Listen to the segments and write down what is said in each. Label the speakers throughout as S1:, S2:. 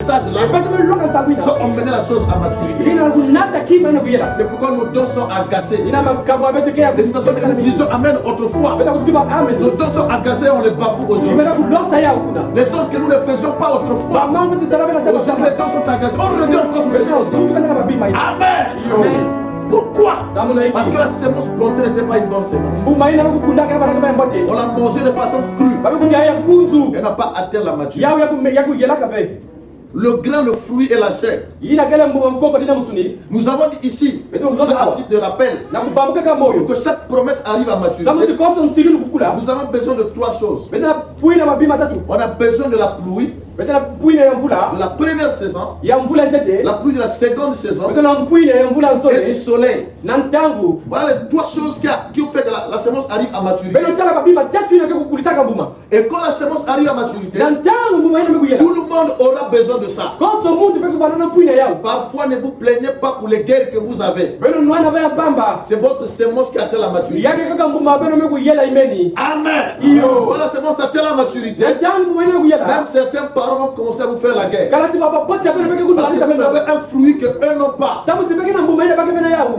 S1: message-là sont emmenés la chose à maturité. C'est pourquoi nos dons sont agacés. Les situations que nous disions Amen autrefois, nos dons sont agacés, on les bafoue aujourd'hui. Les choses que nous ne faisions pas autrefois, aujourd'hui les dons sont agacés. On revient encore sur les choses. Amen. Pourquoi? Parce que la sémence plantée n'était pas une bonne sémence. On l'a mangée de façon crue. Elle n'a pas atteint la maturité. Le grain, le fruit et la chair. Nous avons dit ici, à titre de rappel, pour que chaque promesse arrive à maturité, nous avons besoin de trois choses. On a besoin de la pluie, de la première saison, la pluie de la seconde saison et du soleil. Voilà les trois choses qui ont fait que la sémence arrive à maturité. Et quand la sémence arrive à maturité, tout le monde aura besoin de ça. Parfois, ne vous plaignez pas pour les guerres que vous avez. C'est votre sémence qui atteint la maturité. Amen. Quand la sémence atteint la maturité, même certains parents vont commencer à vous faire la guerre. Parce que vous avez un fruit qu'eux n'ont pas.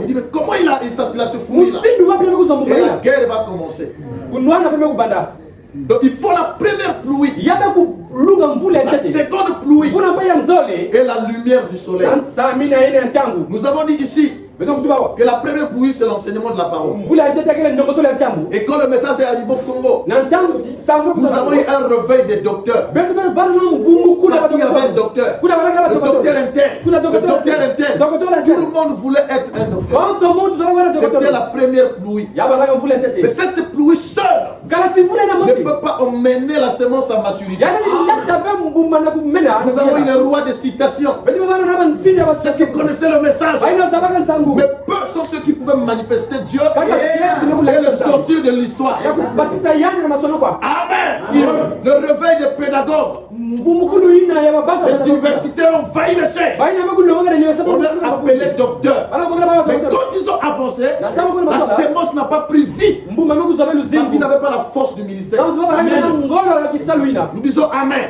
S1: Il dit, mais comment il a ce fruit-là? Et la guerre va commencer. Donc il faut la première pluie, la seconde pluie et la lumière du soleil. Nous avons dit ici que la première pluie c'est l'enseignement de la parole. Et quand le message est arrivé au Congo, nous avons eu un réveil des docteurs. Il y avait un docteur, le docteur interne, le docteur interne. Tout le monde voulait être un docteur. C'était la première pluie. Mais cette pluie seule ne peut pas emmener la semence à maturité. Nous avons eu le roi des citations, ceux qui connaissaient le message. Mais peu sont ceux qui pouvaient manifester Dieu et le sortir de l'histoire. Amen. Le réveil des pédagogues. Les universitaires ont failli le chef. On les appelait docteurs. Mais quand ils ont avancé, la sémence n'a pas pris vie. Parce qu'ils n'avaient pas la force du ministère. Nous disons Amen.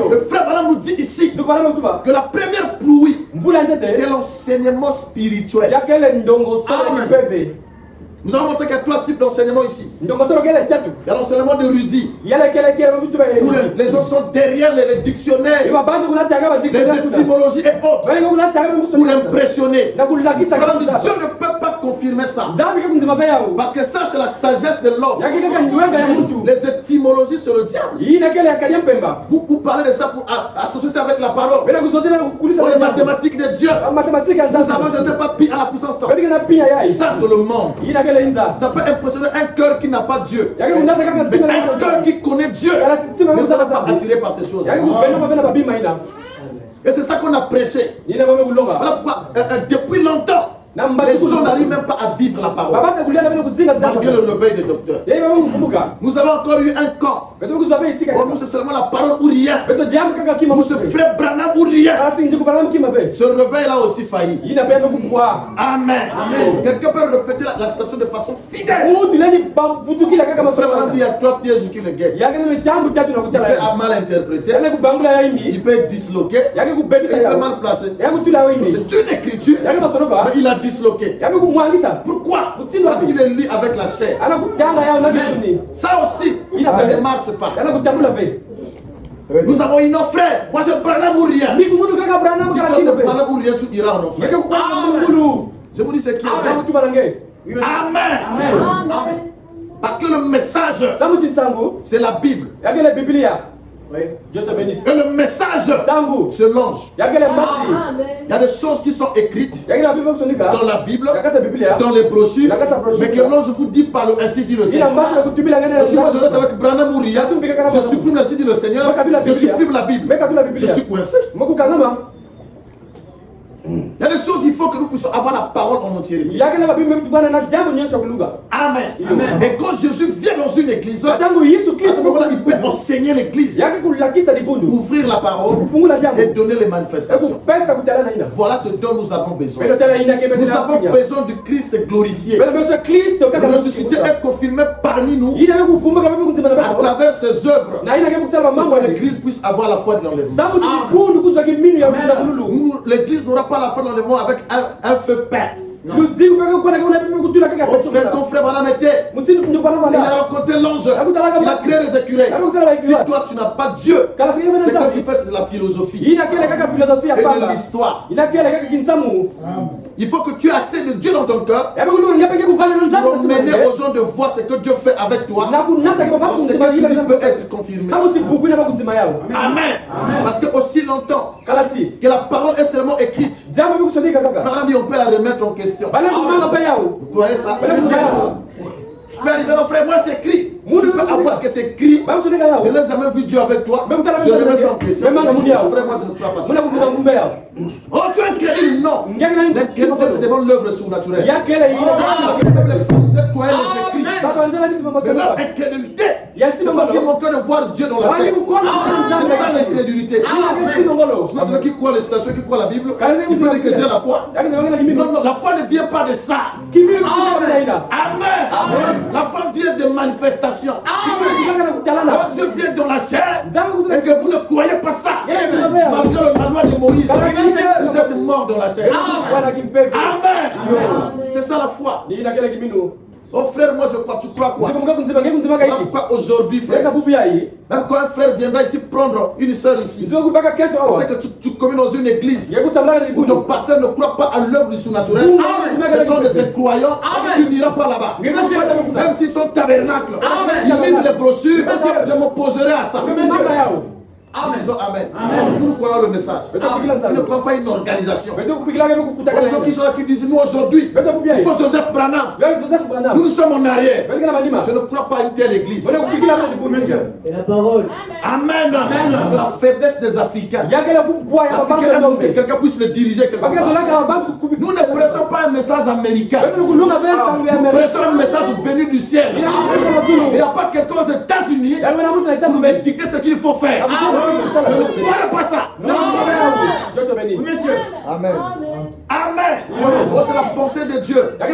S1: Le frère Balaam nous dit ici que la première pluie, c'est l'enseignement spirituel. Nous avons montré qu'il y a trois types d'enseignement ici. Il y a l'enseignement de Rudy. Où les gens sont derrière les dictionnaires, les étymologies et autres, pour l'impressionner. Dieu ne peut pas confirmer ça. Parce que ça, c'est la sagesse de l'homme. Les étymologies, c'est le diable. Vous parlez de ça pour associer ça avec la parole. Pour les mathématiques de Dieu. Nous avons je ne sais pas pi à la puissance 3. Ça, c'est le monde. Ça peut impressionner un cœur qui n'a pas Dieu. Mais un cœur qui connaît Dieu ne sera pas attiré par ces choses. Et c'est ça qu'on a prêché. Voilà pourquoi depuis longtemps, les gens n'arrivent même pas à vivre la parole. Malgré le réveil des docteurs. Nous avons encore eu un camp. Nous, c'est seulement la parole ou rien. Nous, c'est frère Branham ou rien. Ce réveil-là aussi failli. Amen. Quelqu'un peut répéter la citation de façon fidèle. Frère Branham dit il y a trois pièges qui le guettent. Il peut mal interpréter. Il peut être disloqué. Il peut mal placer. C'est une écriture. Mais il a disloqué. Pourquoi? Parce qu'il est lié avec la chair. Ça aussi, ça ne marche pas. Nous avons eu nos frères. Moi, c'est Branham ou rien. Si toi, c'est Branham ou rien, tu diras à nos frères. Je vous dis c'est qui. Amen. Parce que le message, c'est la Bible. Dieu te bénisse. Et le message, c'est l'ange. Il y a des choses qui sont écrites dans la Bible, dans les brochures, mais que l'ange vous dit par le ainsi dit le Seigneur. Si moi je reste avec Branham Ouria, je supprime ainsi dit le Seigneur, je supprime la Bible, je suis coincé. Il y a des choses, il faut que nous puissions avoir la parole en entièreté. Amen. Et quand Jésus vient dans une église, à ce moment-là, il peut enseigner l'église, ouvrir la parole et donner les manifestations. Voilà ce dont nous avons besoin. Nous avons besoin du Christ glorifié, ressuscité et confirmé parmi nous à travers ses œuvres, pour que l'église puisse avoir la foi dans les hommes. L'église n'aura pas la foi dans le monde avec un feu peint. Ton frère Branham était. Il a rencontré l'ange. Il a créé les écureuils. Si toi tu n'as pas Dieu, c'est que tu fais de la philosophie et de l'histoire. Il faut que tu aies assez de Dieu dans ton cœur pour mener aux gens de voir ce que Dieu fait avec toi. Ce que tu dis peut être confirmé. Amen. Parce que aussi longtemps que la parole est seulement écrite, Branham dit on peut la remettre en question. Vous croyez ça? Je vais arriver, mon frère, moi c'est écrit. Tu peux avoir que c'est écrit. Je n'ai jamais vu Dieu avec toi. Je remets ça en question. Mon frère, moi je ne crois pas ça. Oh, tu as créé? Non. L'incrédulité, c'est devant l'œuvre surnaturelle. Parce que même les Pharisiens croyaient les écrits. Mais leur incrédulité, c'est parce qu'ils manquaient de voir Dieu dans la scène. C'est ça l'incrédulité. Sinon, ceux qui croient les citations, qui croient la Bible, il faut dire que j'ai la foi. Non, non, la foi ne vient pas de ça. Amen. La foi vient de manifestation. Quand Dieu vient dans la chair et que vous ne croyez pas ça, malgré la loi de Moïse, vous êtes mort dans la chair. Amen. C'est ça la foi. Oh frère, moi je crois, tu crois quoi? Pourquoi aujourd'hui, frère? Même quand un frère viendra ici prendre une soeur ici, c'est que tu communes dans une église où ton pasteur ne croit pas à l'œuvre du surnaturel. Ce sont des incroyants, tu n'iras pas là-bas. Même s'ils sont tabernacles, ils lisent les brochures, je m'opposerai à ça. Amen. Disons Amen. Nous croyons le message. Nous ne croyons pas une organisation. Les gens qui sont là qui disent nous aujourd'hui, il faut Joseph Branham. Nous sommes en arrière. Je ne crois pas à une telle église.
S2: C'est la parole.
S1: Amen. C'est la faiblesse des Africains. Que quelqu'un puisse le diriger quelque part. Nous ne prêchons pas un message américain. Nous prêchons un message venu du ciel. Il n'y a pas quelqu'un aux États-Unis pour me dicter ce qu'il faut faire. Je ne crois pas ça.
S3: Non. Dieu te bénisse.
S1: Monsieur. Amen. Amen. Oh, c'est la pensée de Dieu. Le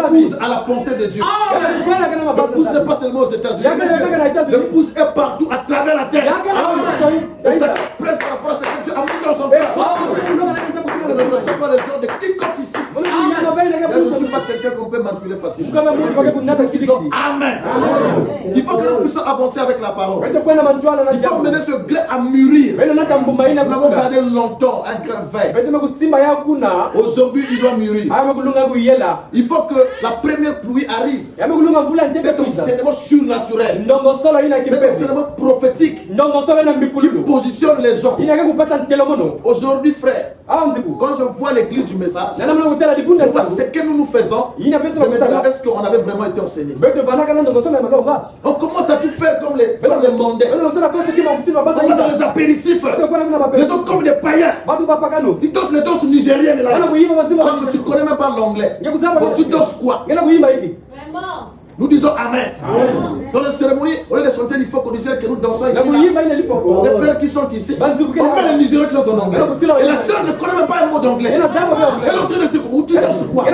S1: pouce à la pensée de Dieu. Le pouce n'est pas seulement aux États-Unis. Le pouce est partout à travers la terre. Et ça presse par rapport à ce que Dieu a mis dans son cœur. Ne reçois pas les gens de quiconque ici. Ne reçois pas quelqu'un qu'on peut manipuler facilement. Disons Amen. Il faut que nous puissions avancer avec la parole. Il faut mener ce gré à mûrir. Nous l'avons gardé longtemps, un grain vert. Aujourd'hui, il doit mûrir. Il faut que la première pluie arrive. C'est un enseignement surnaturel. C'est un enseignement prophétique qui positionne les gens. Aujourd'hui, frère, quand je vois l'église du message, je vois ce que nous faisons. Je me demande est-ce qu'on avait vraiment été enseigné. On commence à tout faire comme les mondains. Comme dans les apéritifs. Les autres comme des païens. Ils dansent les danses nigériennes là. Alors que tu ne connais même pas l'anglais. Bon, tu danses quoi? Nous disons Amen. Dans les cérémonies, au lieu de chanter, il faut qu'on dise que nous dansons ici. Les frères qui sont ici, on met les Nigériens qui sont en anglais. Et la sœur ne connaît même pas un mot d'anglais. Elle est en train de se dire, où tu danses quoi? Ce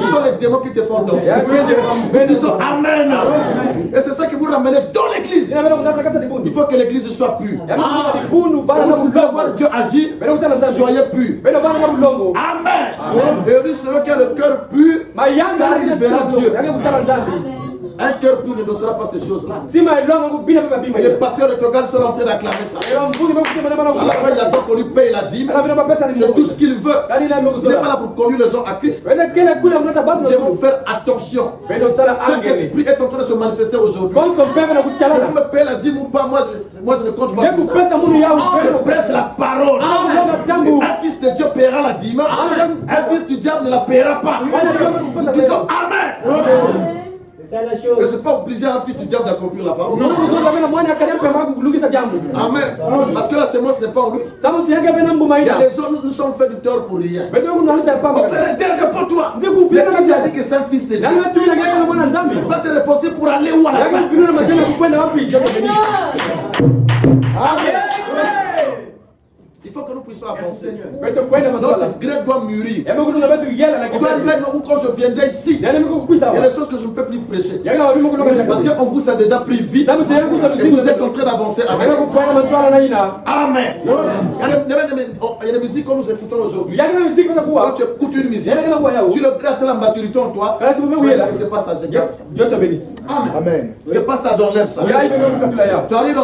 S1: sont les démons qui te font danser. Nous disons Amen. Et c'est ça que vous ramenez dans l'église. Il faut que l'église soit pure. Vous voulez voir Dieu agir, soyez purs. Amen. Et lui, celui qui a le cœur pur, car il verra Dieu. Un cœur pur ne dansera pas ces choses-là. Et les pasteurs rétrogrades sont en train d'acclamer ça. À la fin, il y a donc qu'on lui paye la dîme. C'est tout ce qu'il veut. Il n'est pas là pour conduire les gens à Christ. Nous devons faire attention. Cet esprit est en train de se manifester aujourd'hui. Vous me payez la dîme ou pas, moi je ne compte pas sur ça. Je prêche la parole. Un fils de Dieu paiera la dîme. Un fils du diable ne la paiera pas. Nous disons Amen.
S2: C'est ça la
S1: Et
S2: chose.
S1: c'est pas obligé un fils du diable d'accomplir la parole.
S3: Unaona mzuri amena mwana akadempe magu lugisa jambo.
S1: Amen. Parce que la semence n'est pas en lui.
S3: Samu siyanga bena mbuma
S1: Il y a
S3: ina.
S1: des gens, nous sommes faits du tort pour rien.
S3: Bebe kunalisa
S1: On
S3: pamba.
S1: fait l'éternel que pour toi.
S3: Ndio
S1: Mais
S3: kupita
S1: qui
S3: na
S1: a dit que c'est un fils de Dieu?
S3: Nani watu bila ngeka na mwana nzambi.
S1: Il va se reporter pour aller où à la
S3: Yaka
S1: fin?
S3: kupita na majana kukwenda wapi? Joto Benis.
S1: Amen. Il faut que nous puissions avancer.
S3: Beto kwenda matwala.
S1: Notre grain doit mûrir.
S3: Yame kuna betu yela na
S1: On doit
S3: kibali.
S1: arriver où quand je viendrai ici, il y
S3: Yana miko kukwisa
S1: a
S3: wa.
S1: des choses que je ne peux plus prêcher.
S3: Yaka wabi miko kunoka
S1: Parce
S3: chakasi.
S1: qu'on vous a déjà pris vite.
S3: Samu siyanga kusa
S1: Et vous êtes en
S3: luzinga.
S1: train d'avancer avec.
S3: Yana kukwenda matwala na ina.
S1: Amen. Il y a des musiques que nous écoutons aujourd'hui.
S3: Yaka na miziki kuna
S1: Quand
S3: kuwa.
S1: tu écoutes une musique,
S3: Yana kana kuwa yao.
S1: si le grain a la maturité en toi,
S3: Kana sibu
S1: tu
S3: mewu
S1: vas
S3: yela.
S1: dire que c'est pas ça, je garde ça.
S3: Joto Benis.
S1: Amen. C'est pas ça, j'enlève ça.
S3: Ya ibe mewu kapila yao.
S1: Tu arrives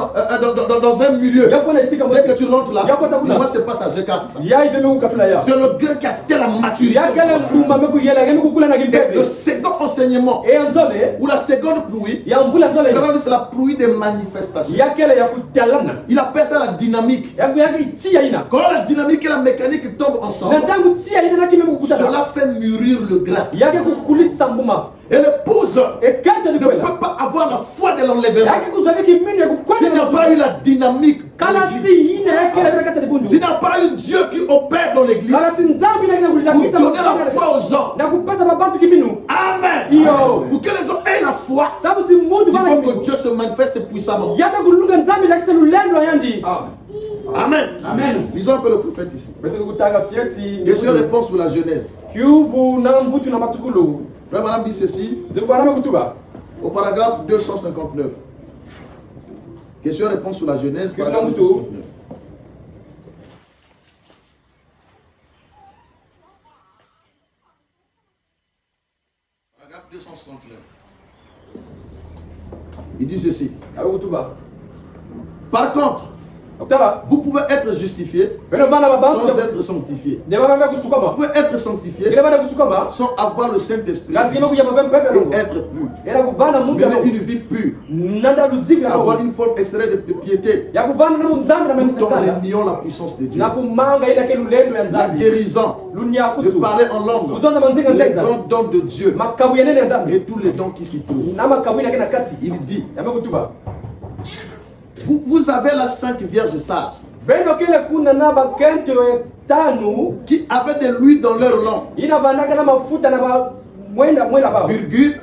S1: dans un milieu.
S3: Yako na isika
S1: Dès que tu rentres là,
S3: Yako takula.
S1: moi c'est pas ça, j'écarte ça.
S3: Ya ibe mewu kapila yao.
S1: C'est le grain qui a telle maturité.
S3: Yaka na mbuma meku yela yame kukula na
S1: Et le
S3: gimbebe.
S1: second enseignement,
S3: E anzole
S1: ou la seconde pluie,
S3: ya mvula nzole.
S1: c'est la pluie des manifestations.
S3: Yakele ya kutalana.
S1: Il appelle ça la dynamique.
S3: Yaka itia ina.
S1: Quand la dynamique et la mécanique tombent ensemble,
S3: Na tangu tia ina na kime kukutana.
S1: cela fait mûrir le grain.
S3: Yake kukulisa mbuma.
S1: Et l'épouse
S3: E kata
S1: ne
S3: ni kwela.
S1: peut pas avoir la foi de l'enlèvement
S3: Yake kusabe kimini ya
S1: s'il n'y a
S3: kukwenda.
S1: pas eu la dynamique dans
S3: Kana
S1: l'église.
S3: ti ina yakele bila kata ni bundu.
S1: S'il n'y a pas eu Dieu qui opère dans l'église
S3: Kana si nzambi na kina
S1: pour
S3: kulakisa
S1: donner la foi aux gens.
S3: na kupesa mabatu kiminu.
S1: Amen.
S3: Yo.
S1: Pour que les gens aient la foi,
S3: Sabu si mundu
S1: il
S3: bana
S1: faut que
S3: kiminu.
S1: Dieu se manifeste puissamment.
S3: Yame kulunga nzambi lakisa lulendo yandi.
S1: Amen.
S3: Amen.
S1: Lisons un peu le prophète ici.
S3: Betu kutaka fieti.
S1: Question-réponse sur la Genèse.
S3: Kiuvu na mvutu na matukulu.
S1: Frère Madame dit ceci
S3: Zikubarama kutuba.
S1: au paragraphe 259. Question-réponse sur la Genèse, paragraphe 259. Paragraphe 269. Il dit ceci.
S3: Abe kutuba.
S1: Par contre,
S3: Okutaba.
S1: vous pouvez être justifié
S3: Beno bana babansi.
S1: sans être sanctifié.
S3: Ne baba
S1: Vous
S3: kusukama.
S1: pouvez être sanctifié
S3: Ile bana kusukama.
S1: sans avoir le Saint-Esprit
S3: Lazima kuja mapembe pepe
S1: et
S3: ngo.
S1: être pur.
S3: Era kuvana mundu
S1: Mener
S3: ya
S1: une vie pure.
S3: nanda luziga
S1: Avoir
S3: ya
S1: une forme extraite de piété.
S3: ya kuvana na munzambi na
S1: Tout en
S3: menekana.
S1: réunion la puissance de Dieu.
S3: Na kumanga ile ke lulendo ya
S1: La
S3: nzambi.
S1: guérison.
S3: Lunya
S1: De
S3: kusu.
S1: parler en langue.
S3: Kuzonda manzika
S1: Les
S3: nzenza.
S1: grands dons de Dieu.
S3: Makabu ya nene ya nzambi.
S1: Et tous les dons qui s'y trouvent.
S3: Na makabu ina kena kati.
S1: Il dit,
S3: Yame kutuba.
S1: vous avez là 5 vierges sages
S3: Beno kile kuna na bakento tanu.
S1: qui avaient de l'huile dans leur langue.
S3: Ina vanaka na mafuta na ba mwenda baba.
S1: Virgule,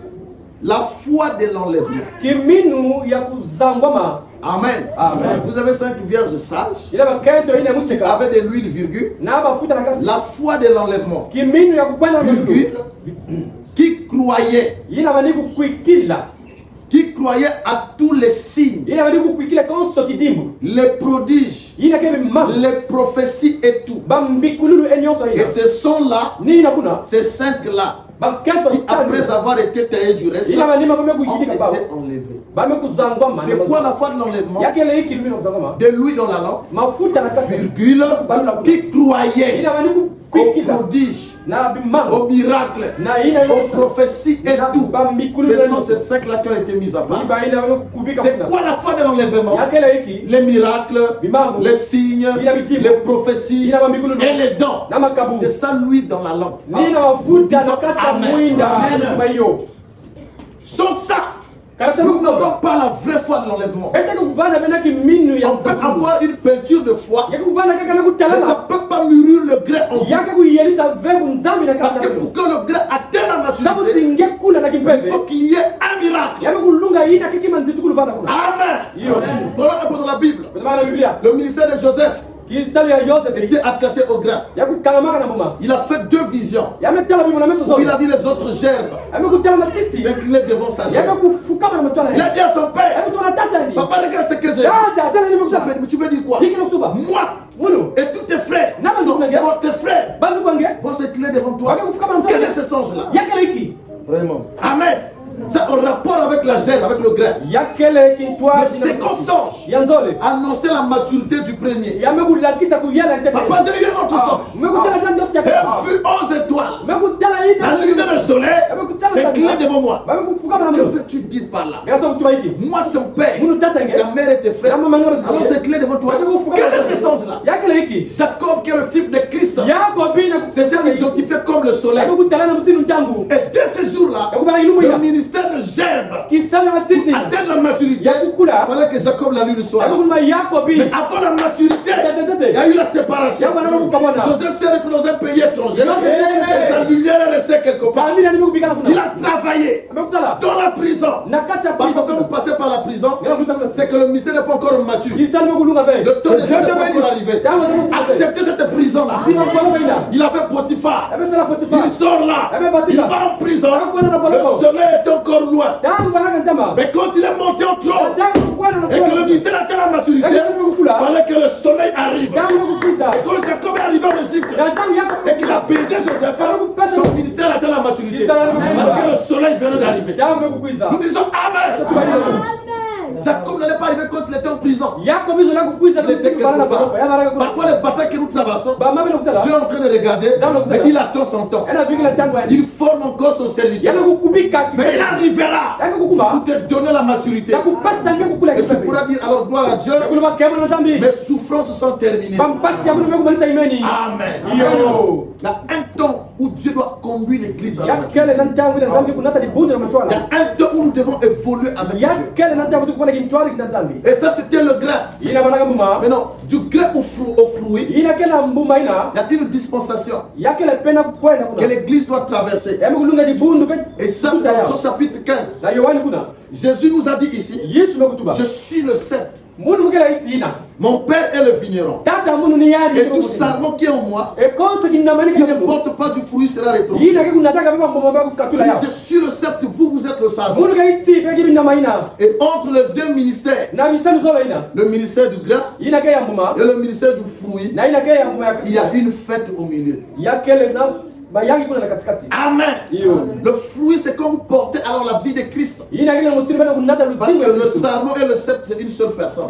S1: la foi de l'enlèvement.
S3: Kiminu ya kuzangwama.
S1: Amen.
S3: Amen.
S1: Vous avez 5 vierges sages
S3: Ila bakento ina
S1: qui
S3: musika.
S1: avaient de l'huile, virgule,
S3: Na mafuta na kati.
S1: la foi de l'enlèvement.
S3: Kiminu ya kukwenda na
S1: Virgule, qui croyait,
S3: ina vaniku kuikila.
S1: qui croyait à tous les signes,
S3: Ina vaniku kuikila konso kidimbu.
S1: les prodiges,
S3: Ina kebe mama.
S1: les prophéties et tout.
S3: Bambikululu enyonso
S1: Et
S3: ina.
S1: ce sont là,
S3: Ni ina kuna.
S1: ces 5-là,
S3: Bakento
S1: qui après
S3: tanu.
S1: avoir été taillés du reste,
S3: Ina vanima bame
S1: ont
S3: kuikilika
S1: été
S3: baba.
S1: enlevés.
S3: Bame kuzangwama.
S1: C'est quoi la foi de l'enlèvement?
S3: Yakele hiki lumina kuzangwama.
S1: De l'huile dans la langue,
S3: Mafuta na kati.
S1: virgule, qui croyait
S3: Ina vaniku
S1: aux
S3: kuikila.
S1: prodiges,
S3: Na bimama.
S1: aux miracles,
S3: Na ina
S1: aux prophéties et tout. Ce sont ces 5-là qui ont été mis à part.
S3: Iba ina vaniku kubika.
S1: C'est quoi la foi de l'enlèvement?
S3: Yakele hiki.
S1: Les miracles,
S3: Bimangu.
S1: les signes, les prophéties
S3: Ina bambikulu.
S1: et les dons.
S3: Na makabu.
S1: C'est ça l'huile dans la langue.
S3: Nina mafuta na kati ya
S1: Amen.
S3: mwinda. Mayo.
S1: Sans ça,
S3: Karata
S1: nous n'aurons pas la vraie foi de l'enlèvement.
S3: Ete kuvana vena kiminu ya
S1: On peut avoir une peinture de foi,
S3: Yake kuvana kaka na
S1: mais
S3: kutalala.
S1: ça ne peut pas mûrir le grain en vous.
S3: Yake kuyelisa vebu nzambi na
S1: Parce
S3: kasa.
S1: que pour que le grain atteigne la
S3: Sabu
S1: maturité,
S3: singe kula na
S1: il
S3: kimpeve.
S1: faut qu'il y ait un miracle.
S3: Yame kulunga ina kiki manzitu kuluvana kuna.
S1: Amen.
S3: Yo.
S1: Voilà un peu dans la Bible.
S3: Kwa Biblia.
S1: Le ministère de Joseph
S3: Kisalu ya Joseph.
S1: était attaché au grain.
S3: Yaku kalamaka na muma.
S1: Il a fait 2 visions.
S3: Yame tala bimu na meso
S1: Où il
S3: zote.
S1: a dit les autres gerbes
S3: Yame kutala matiti.
S1: s'inclinaient devant sa
S3: Yame
S1: gerbe.
S3: kufukama na matwala.
S1: Il a dit à son père,
S3: Yame tuna tata ni.
S1: papa regarde ce que j'ai.
S3: Dada, dada ni mkusha.
S1: Mais tu veux dire quoi?
S3: Hiki na kusuba.
S1: Moi
S3: Mulu.
S1: et tous tes frères,
S3: Nama
S1: donc,
S3: ndugu nage.
S1: tes frères
S3: Bantu kwange.
S1: vont s'incliner devant toi.
S3: Wake kufukama na
S1: Quel
S3: matwala.
S1: est ce songe-là?
S3: Yake hiki.
S1: Vraiment. Amen. C'est en rapport avec la gerbe, avec le grain.
S3: Yakele kitwa.
S1: Le second songe
S3: Yanzole.
S1: annonçait la maturité du premier.
S3: Yame kulakisa kuyela tete.
S1: Papa, j'ai eu un autre songe.
S3: Mekutala tanda
S1: J'ai
S3: siaka.
S1: vu 11 étoiles.
S3: Mekutala ina.
S1: La lune et le soleil s'inclinent devant moi.
S3: Bame kufukama na
S1: Que
S3: mtu.
S1: veux-tu dire par là?
S3: Ngasa kutuba hiki.
S1: Moi, ton père,
S3: Munu tata nge.
S1: ta mère et tes frères,
S3: Kama mangana
S1: alors s'inclinent devant toi. Quel est ce songe-là?
S3: Yakele hiki.
S1: Jacob, qui est le type de Christ, C'était identifié comme le soleil. Et dès ce jour-là, le ministère de Gerbe, pour atteindre la maturité, il fallait que Jacob la lune soit là. Mais avant la maturité, il y a eu la séparation. Joseph s'est retrouvé dans un pays étranger et sa lumière est restée quelque part. Il a travaillé dans la prison. Parfois, quand vous passez par la prison, c'est que le ministère n'est pas encore mature. Le temps de Dieu n'est pas encore arrivé. Acceptez cette prison-là. Il a fait Potiphar. Il sort là. Il va en prison. Le soleil est encore loin. Mais quand il est monté au trône et que le ministère atteint la maturité, il fallait que le soleil arrive. Et quand Jacob est arrivé en Égypte et qu'il a baisé Joseph, son ministère atteint la maturité. Parce que le soleil venait d'arriver. Nous disons Amen. Jacob n'allait pas arriver quand il était en prison. Il était quelque part. Parfois les batailles que nous traversons, Dieu est en train de regarder, mais il attend son temps. Il forme encore son serviteur. Mais il arrivera pour te donner la maturité. Et tu pourras dire alors gloire à Dieu, mes souffrances sont terminées. Amen. Il y a un temps où Dieu doit conduire l'église à la maturité. Il y a un temps où nous devons évoluer avec Dieu. Et ça c'était le grain. Mais non, du grain au fruit, il y a une dispensation que l'église doit traverser. Et ça c'est dans Jean chapitre 15. Jésus nous a dit ici, je suis le cep. Mon père est le vigneron. Et tout sarment qui est en moi, qui ne porte pas du fruit, sera retranché. Je suis le cep, vous êtes le sarment. Et entre les deux ministères, le ministère du grain et le ministère du fruit, il y a une fête au milieu. Amen. Le fruit, c'est quand vous portez alors la vie de Christ. Parce que le sarment et le cep, c'est une seule personne.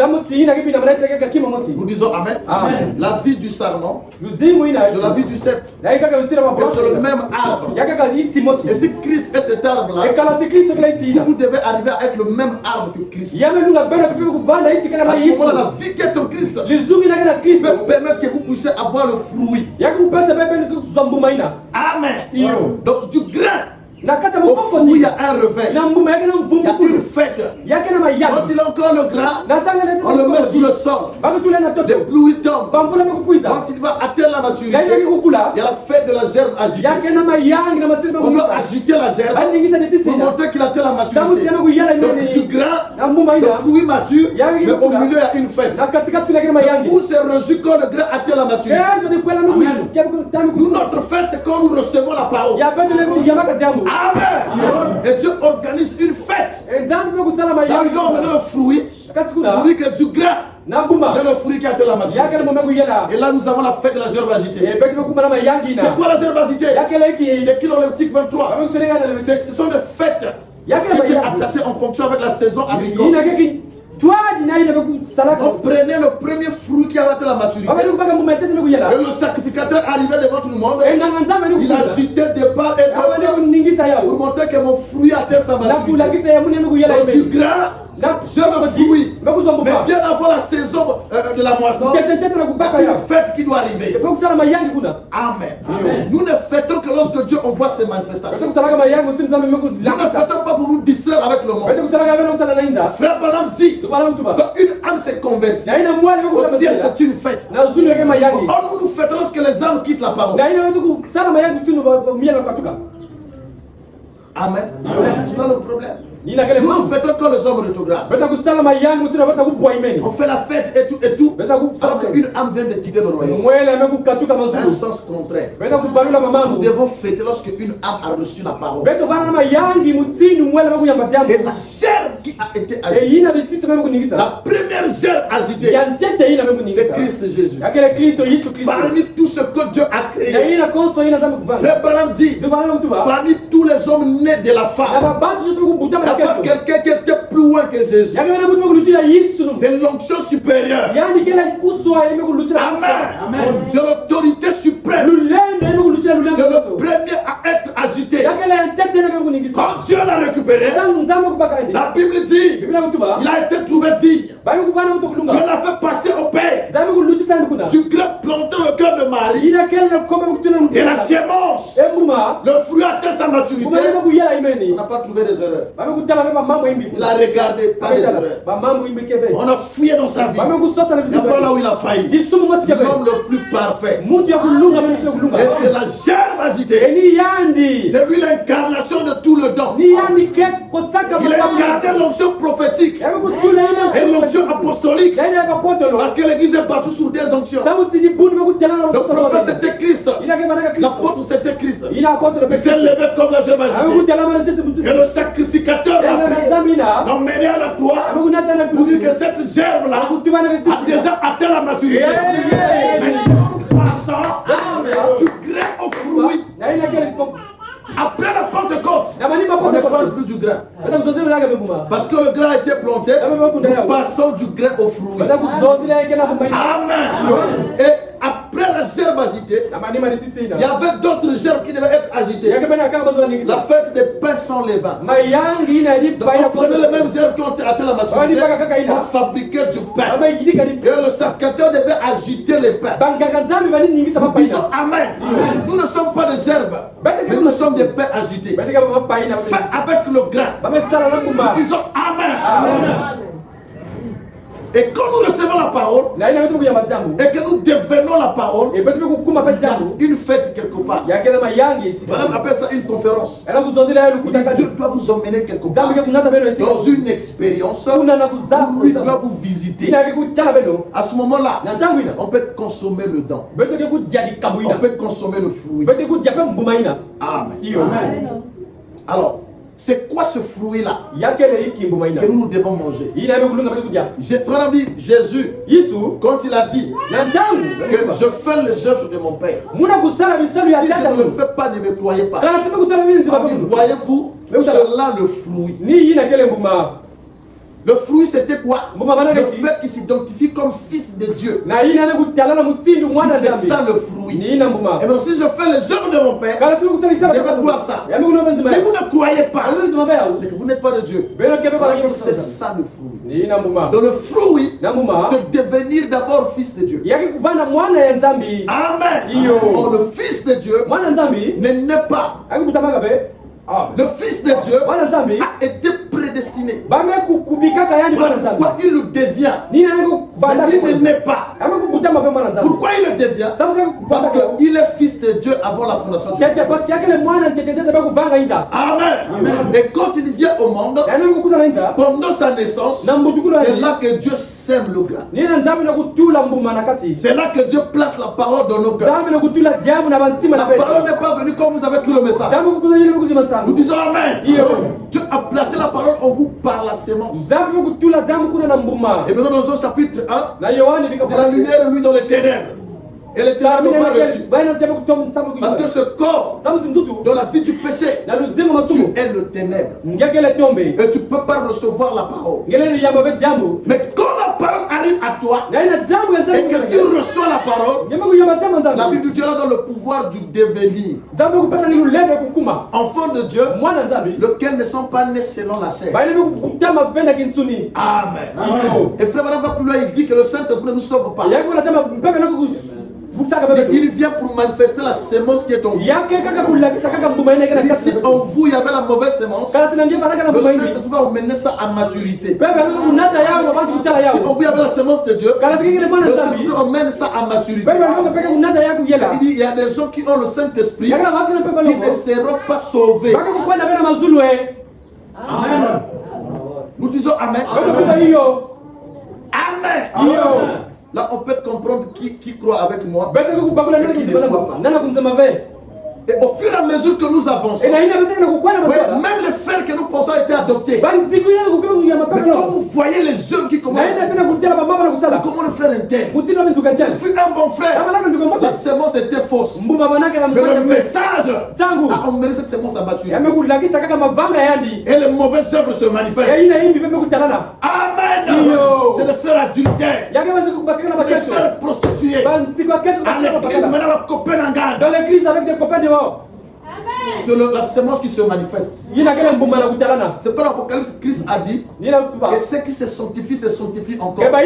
S1: Nous disons Amen. Amen. La vie du sarment, c'est la vie du cep. Et c'est le même arbre. Et si Christ est cet arbre-là, vous devez arriver à être le même arbre que Christ. À ce moment-là, la vie qui est en Christ peut permettre que vous puissiez avoir le fruit. Amen. Donc du grain au fruit, il y a un réveil. Il y a une fête. Quand il a encore le grain, on le met sous le sol. Les pluies tombent. Quand il va atteindre la maturité, il y a la fête de la gerbe agitée. On doit agiter la gerbe pour montrer qu'il atteint la maturité. Donc du grain, le fruit mature, mais au milieu il y a une fête. Où c'est reçu quand le grain atteint la maturité. Nous, notre fête, c'est quand nous recevons la parole. Amen. Et Dieu organise une fête. Là, il doit emmener le fruit. On dit que du grain, c'est le fruit qui a de la maturité. Et là, nous avons la fête de la gerbe agitée. C'est quoi la gerbe agitée? Les kiloleptiques 23. Ce sont des fêtes qui étaient attachées en fonction avec la saison agricole. On prenait le premier fruit qui avait atteint la maturité. Et le sacrificateur arrivait devant tout le monde. Il agitait des pas et d'autres pour montrer que mon fruit atteint sa maturité. Donc du grain, j'ai le fruit. Mais bien avant la saison de la moisson, il y a une fête qui doit arriver. Amen. Nous ne fêtons que lorsque Dieu envoie ses manifestations. Nous ne fêtons pas pour nous distraire avec le monde. Frère Branham dit, quand une âme s'est convertie, au ciel c'est une fête. Or nous fêtons lorsque les âmes quittent la parole. Amen. C'est là le problème. Nous nous fêtons quand les hommes rétrogrades. On fait la fête et tout. Alors qu'une âme vient de quitter le royaume. C'est un sens contraire. Nous devons fêter lorsque une âme a reçu la parole. Et la gerbe qui a été agitée, la première gerbe agitée, c'est Christ Jésus. Parmi tout ce que Dieu a créé, Frère Branham dit, parmi tous les hommes nés de la femme, il n'y a pas quelqu'un qui était plus loin que Jésus. C'est l'onction supérieure. Amen. C'est l'autorité suprême. C'est le premier à être agité. Quand Dieu l'a récupéré, la Bible dit, il a été trouvé digne. Dieu l'a fait passer au Père. Du grain planté le cœur de Marie. Et la sémence. Le fruit atteint sa maturité. On n'a pas trouvé des erreurs. Il a regardé, pas des erreurs. On a fouillé dans sa vie. Il n'y a pas là où il a failli. L'homme le plus parfait. Et c'est la gerbe agitée. C'est lui l'incarnation de tout le don. Il a gardé l'onction prophétique et l'onction apostolique. Parce que l'église est partout sur des onctions. Le prophète c'était Christ. L'apôtre c'était Christ. Il s'est levé comme la gerbe agitée. Et le sacrificateur l'a emmené à la croix pour dire que cette gerbe-là a déjà atteint la maturité. Maintenant, nous passons du grain au fruit. Après la Pentecôte, on ne parle plus du grain. Parce que le grain a été planté, nous passons du grain au fruit. Amen. Et après la gerbe agitée, il y avait d'autres gerbes qui devaient être agitées. La fête des pains sans levain. Donc on prenait les mêmes gerbes qui ont atteint la maturité, on fabriquait du pain. Et le sacrificateur devait agiter les pains. Nous disons Amen. Nous ne sommes pas des gerbes, mais nous sommes des pains agités. Fait avec le grain. Nous disons Amen. Et quand nous recevons la parole et que nous devenons la parole, il y a une fête quelque part. Madame appelle ça une conférence. Dieu doit vous emmener quelque part dans une expérience où lui doit vous visiter. À ce moment-là, on peut consommer le don. On peut consommer le fruit. Amen. Alors, c'est quoi ce fruit-là que nous devons manger? Frère ami, Jésus, quand il a dit que je fais les œuvres de mon Père, si je ne le fais pas, ne me croyez pas. Voyez-vous, cela le fruit. Le fruit c'était quoi? Le fait qu'il s'identifie comme fils de Dieu. C'est ça le fruit. Et donc si je fais les œuvres de mon Père, je vais voir ça. Si vous ne croyez pas, c'est que vous n'êtes pas de Dieu. C'est ça le fruit. Donc le fruit, c'est devenir d'abord fils de Dieu. Amen. Or, le fils de Dieu ne naît pas. Le fils de Dieu a été prédestiné. Pourquoi il le devient? Mais il ne naît pas. Pourquoi il le devient? Parce qu'il est fils de Dieu avant la fondation du monde. Amen. Et quand il vient au monde, pendant sa naissance, c'est là que Dieu sème le grain. C'est là que Dieu place la parole dans nos cœurs. La parole n'est pas venue comme vous avez cru le message. Nous disons Amen. Dieu a placé la parole en vous par la sémence. Et maintenant dans le chapitre 1, de la lumière lui dans les ténèbres. Et les ténèbres n'ont pas reçu. Parce que ce corps, dans la vie du péché, tu es le ténèbre. Et tu ne peux pas recevoir la parole. Mais quand la parole arrive à toi, et que tu reçois la parole, la Bible dit là dans le pouvoir du devenir. Enfants de Dieu, lequel ne sont pas nés selon la chair. Amen. Et frère Madame va plus loin, il dit que le Saint-Esprit ne nous sauve pas. Il vient pour manifester la sémence qui est en vous. Si en vous il y avait la mauvaise sémence, le Saint-Esprit va emmener ça à maturité. Si en vous il y avait la sémence de Dieu, le Saint-Esprit emmène ça à maturité. Il y a des gens qui ont le Saint-Esprit qui ne seront pas sauvés. Amen. Nous disons Amen. Amen. Là, on peut comprendre qui croit avec moi et qui ne croit pas. Et au fur et à mesure que nous avançons, même les frères que nous pensons été adoptés, mais quand vous voyez les œuvres qui commencent, comment le frère interne, c'est fut un bon frère, la sémence était fausse, mais le message a emmené cette sémence à maturité. Et les mauvaises œuvres se manifestent. Amen. C'est le frère adultère, c'est le frère prostitué. À l'église, maintenant, la copain en garde.
S3: Dans l'église avec des copains dehors.
S1: C'est la sémence qui se manifeste. C'est quand l'Apocalypse, Christ a dit que ceux qui se sanctifient encore. Et que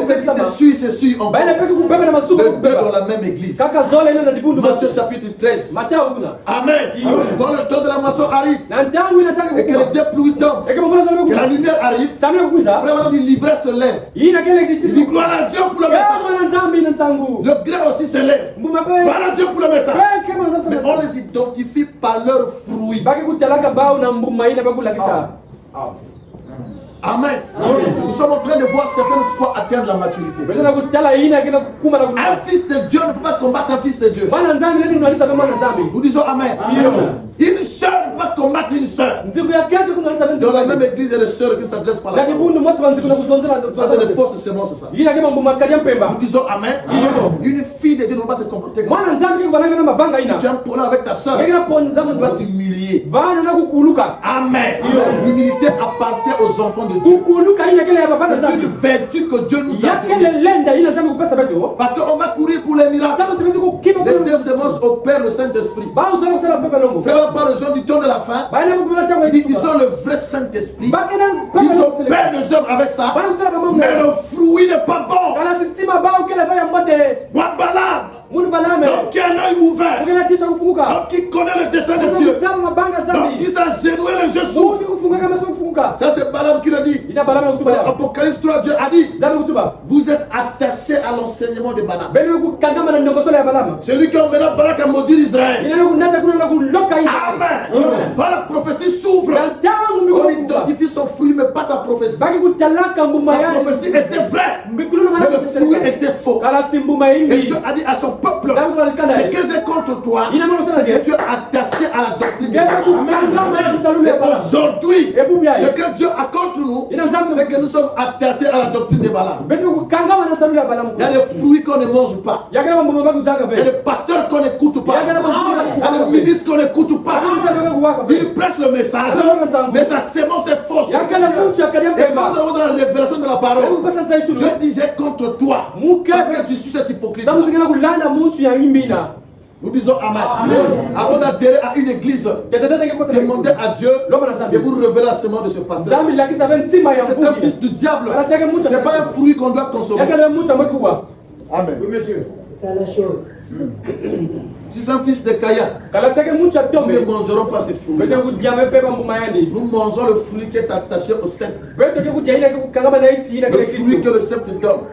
S1: ceux qui se suivent encore. Les deux dans la même église. Matthieu chapitre 13. Amen. Quand le temps de la moisson arrive et que les deux pluies tombent, que la lumière arrive, vraiment l'ivresse se lève. Il dit gloire à Dieu pour le message. Le gré aussi se lève. Gloire à Dieu pour le message. Mais on les identifie par leurs fruits. Amen. Nous sommes en train de voir certaines fois atteindre la maturité. Un fils de Dieu ne peut pas combattre un fils de Dieu. Nous disons Amen. Une sœur ne peut pas combattre une sœur. Dans la même église, il y a des sœurs qui ne s'adressent pas à la parole. Ça, c'est des fausses semences, ça. Nous disons Amen. Une fille de Dieu ne peut pas se comporter comme ça. Si tu as un problème avec ta sœur, tu dois t'humilier. Amen. L'humilité appartient aux enfants de Dieu. C'est une vertu que Dieu nous a donnée. Parce qu'on va courir pour les miracles. Les deux semences opèrent le Saint-Esprit. Frère, par besoin du temps de la fin. Ils ont le vrai Saint-Esprit. Ils opèrent des œuvres avec ça. Mais le fruit n'est pas bon. Donc qui a un œil ouvert. Donc qui connaît le dessein de Dieu. Donc qui s'agenouille les yeux s'ouvrent. Ça c'est Balaam qui le dit. Apocalypse 3, Dieu a dit: vous êtes attachés à l'enseignement de Balaam. Celui qui a emmené Balak à maudire Israël. Amen. Quand la prophétie s'ouvre, on identifie son fruit mais pas sa prophétie. Sa prophétie était vraie, mais le fruit était faux. Et Dieu a dit à son peuple: ce que j'ai contre toi, c'est que tu es attaché à la doctrine de Balaam. Et aujourd'hui, ce que Dieu a contre nous, c'est que nous sommes attachés à la doctrine de Balaam. Il y a des fruits qu'on ne mange pas. Il y a des pasteurs qu'on n'écoute pas. Il y a des ministres qu'on n'écoute pas. Ils prêchent le message, mais sa sémence est fausse. Et quand nous avons dans la révélation de la parole, Dieu disait contre toi, parce que tu suis cet hypocrite. Nous disons Amen. Avant d'adhérer à une église, demandez à Dieu de vous révéler la semence de ce pasteur. C'est un fils du diable. Ce n'est pas un fruit qu'on doit consommer. Amen.
S2: Oui, monsieur. C'est ça la chose.
S1: Si c'est un fils de Caïn, nous ne mangerons pas ce fruit. Nous mangeons le fruit qui est attaché au sceptre. Le fruit que le sceptre donne.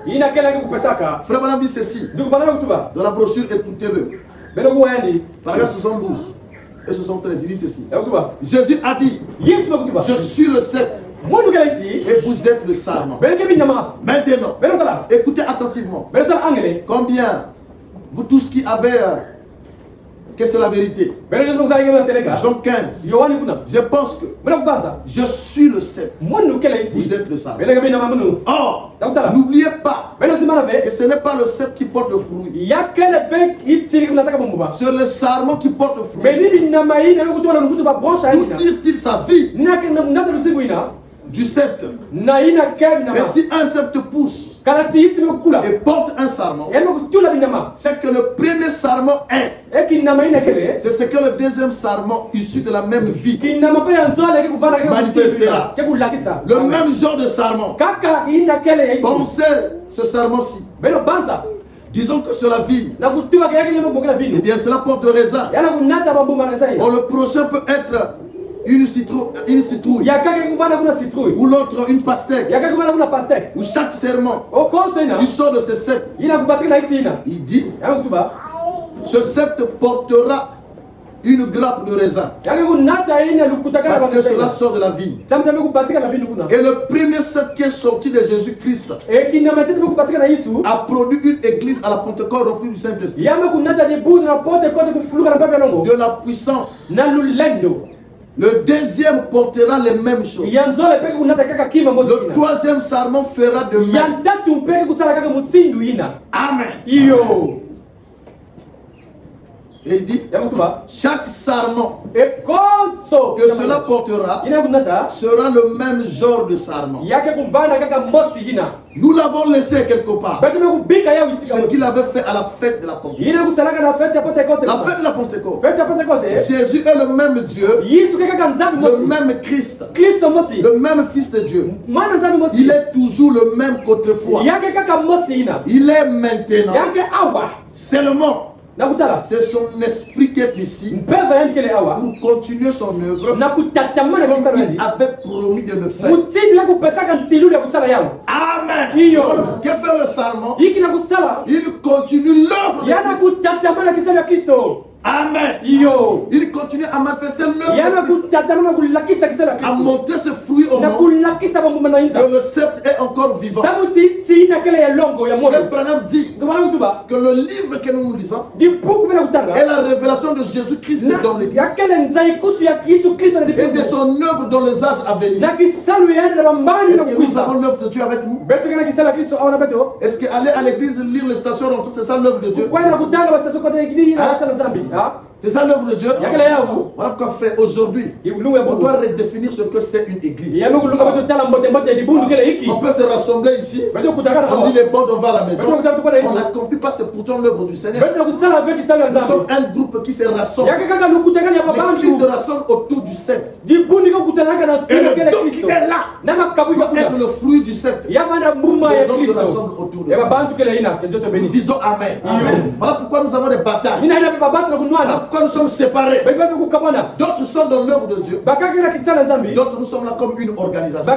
S1: Frère Madame dit ceci. Dans la brochure, écoutez-le. Paragraphe 72 et 73, il dit ceci. Jésus a dit: je suis le sceptre et vous êtes le sarment. Maintenant, écoutez attentivement. Combien, vous tous qui avez que c'est la vérité. Jean 15. Je pense que je suis le sceptre. Vous êtes le sarment. Or, n'oubliez pas que ce n'est pas le sceptre qui porte le fruit. C'est le sarment qui porte le fruit. D'où tire-t-il sa vie? Du sceptre. Et si un sceptre pousse et porte un sarment, c'est que le premier sarment est. C'est ce que le deuxième sarment issu de la même vie manifestera. Le même genre de sarment. Pensez ce sarment-ci. Disons que c'est la vigne. Eh bien, cela porte le raisin. Or, le prochain peut être une citrouille. Ou l'autre une pastèque. Ou chaque serment du sort de ce sceptre. Il dit: ce sceptre portera une grappe de raisin. Parce que cela sort de la vigne. Et le premier sceptre qui est sorti de Jésus-Christ a produit une église à la Pentecôte remplie du Saint-Esprit. De la puissance. Le deuxième portera les mêmes choses. Le troisième sarment fera de même. Amen. Et il dit, chaque sarment que cela portera sera le même genre de sarment. Nous l'avons laissé quelque part. Ce qu'il avait fait à la fête de la Pentecôte. La fête de la Pentecôte. Jésus est le même Dieu, le même Christ, le même Fils de Dieu. Il est toujours le même qu'autrefois. Il est maintenant. Seulement, c'est son esprit qui est ici pour continuer son œuvre comme il avait promis de le faire. Amen. Que fait le sarment? Il continue l'œuvre de Christ. Amen. Il continue à manifester l'œuvre, à montrer ses fruits au monde. Que le sceptre est encore vivant. Frère Branham dit que le livre que nous lisons est la révélation de Jésus-Christ dans l'Église et de son œuvre dans les âges à venir. Est-ce que nous avons l'œuvre de Dieu avec nous? Est-ce qu'aller à l'église lire les stations rentrées, c'est ça l'œuvre de Dieu? C'est ça l'œuvre de Dieu. Voilà pourquoi, frère, aujourd'hui, on doit redéfinir ce que c'est une église. On peut se rassembler ici, on dit les bonnes, on va à la maison. On n'accomplit pas, c'est pourtant l'œuvre du Seigneur. Nous sommes un groupe qui se rassemble, mais qui se rassemble autour du sceptre. Et le don qui est là doit être le fruit du sceptre. Les gens se rassemblent autour de ça. Nous disons Amen. Voilà pourquoi nous avons des batailles. Voilà pourquoi nous sommes séparés. D'autres sont dans l'œuvre de Dieu. D'autres nous sommes là comme une organisation.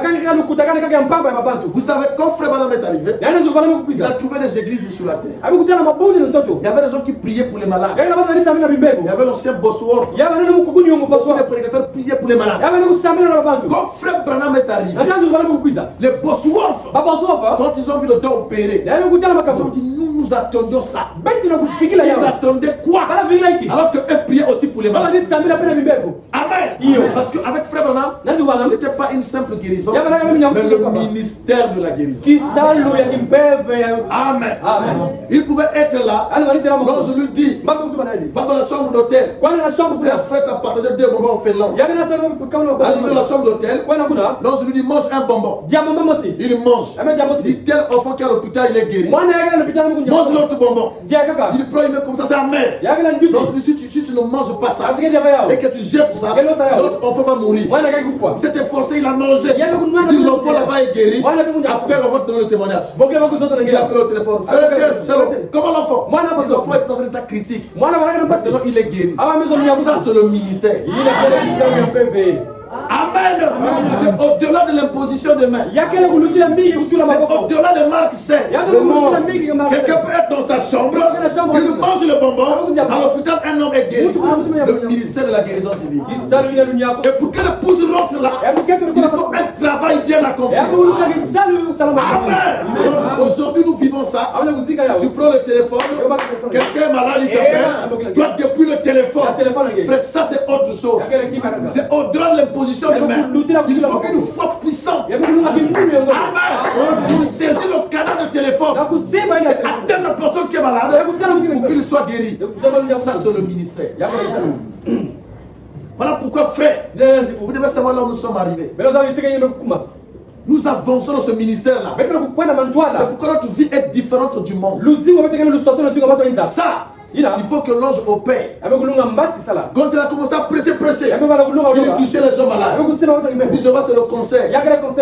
S1: Vous savez, quand Frère Branham est arrivé, il a trouvé des églises sur la terre. Il y avait des gens qui priaient pour les malades. Il y avait l'ancien Bosworth. Les prédicateurs priaient pour les malades. Quand Frère Branham est arrivé, les Bosworth, quand ils ont vu le don opéré, ils ont dit nous attendions ça. Ils attendaient quoi? Alors qu'eux priaient aussi pour les malades. Amen. Parce qu'avec Frère Branham, ce n'était pas une simple guérison, mais le ministère de la guérison. Amen. Il pouvait être là. Donc je lui dis, va dans la chambre d'hôtel. Faites à partager 2 bonbons en Finlande. Arrivé dans la chambre d'hôtel. Donc je lui dis, mange un bonbon. Il mange. Il dit, tel enfant qui est à l'hôpital, il est guéri. Mange l'autre bonbon. Il prend, il met comme ça, c'est amer. Donc je lui dis, si tu ne manges pas ça et que tu jettes ça, l'autre enfant va mourir. Il s'est efforcé, il a mangé. Il dit, l'enfant là-bas est guéri. Après, on va te donner le témoignage. Il a pris le téléphone. Comment l'enfant? L'enfant est dans un état critique. Maintenant, il est guéri. Ça, c'est le ministère. Amen. C'est au-delà de l'imposition de main. C'est au-delà de Marc 7. Quelqu'un peut être dans sa chambre, il mange le bonbon. À l'hôpital, un homme est guéri. Le ministère de la guérison divine. Et pour que l'épouse rentre là, il faut un travail bien accompli. Amen. Aujourd'hui, nous vivons ça. Tu prends le téléphone, quelqu'un est malade, il t'appelle. Toi, depuis le téléphone. Frère, ça c'est autre chose. C'est au-delà de l'imposition de main. Il faut une foi puissante. Amen. Pour saisir le canal de téléphone et atteindre la personne qui est malade pour qu'il soit guéri. Ça, c'est le ministère. Voilà pourquoi, frère, vous devez savoir là où nous sommes arrivés. Nous avançons dans ce ministère-là. C'est pourquoi notre vie est différente du monde. Ça, il faut que l'ange opère. Quand il a commencé à prêcher, il touchait les gens malades. Il dit, je vois, c'est le conseil.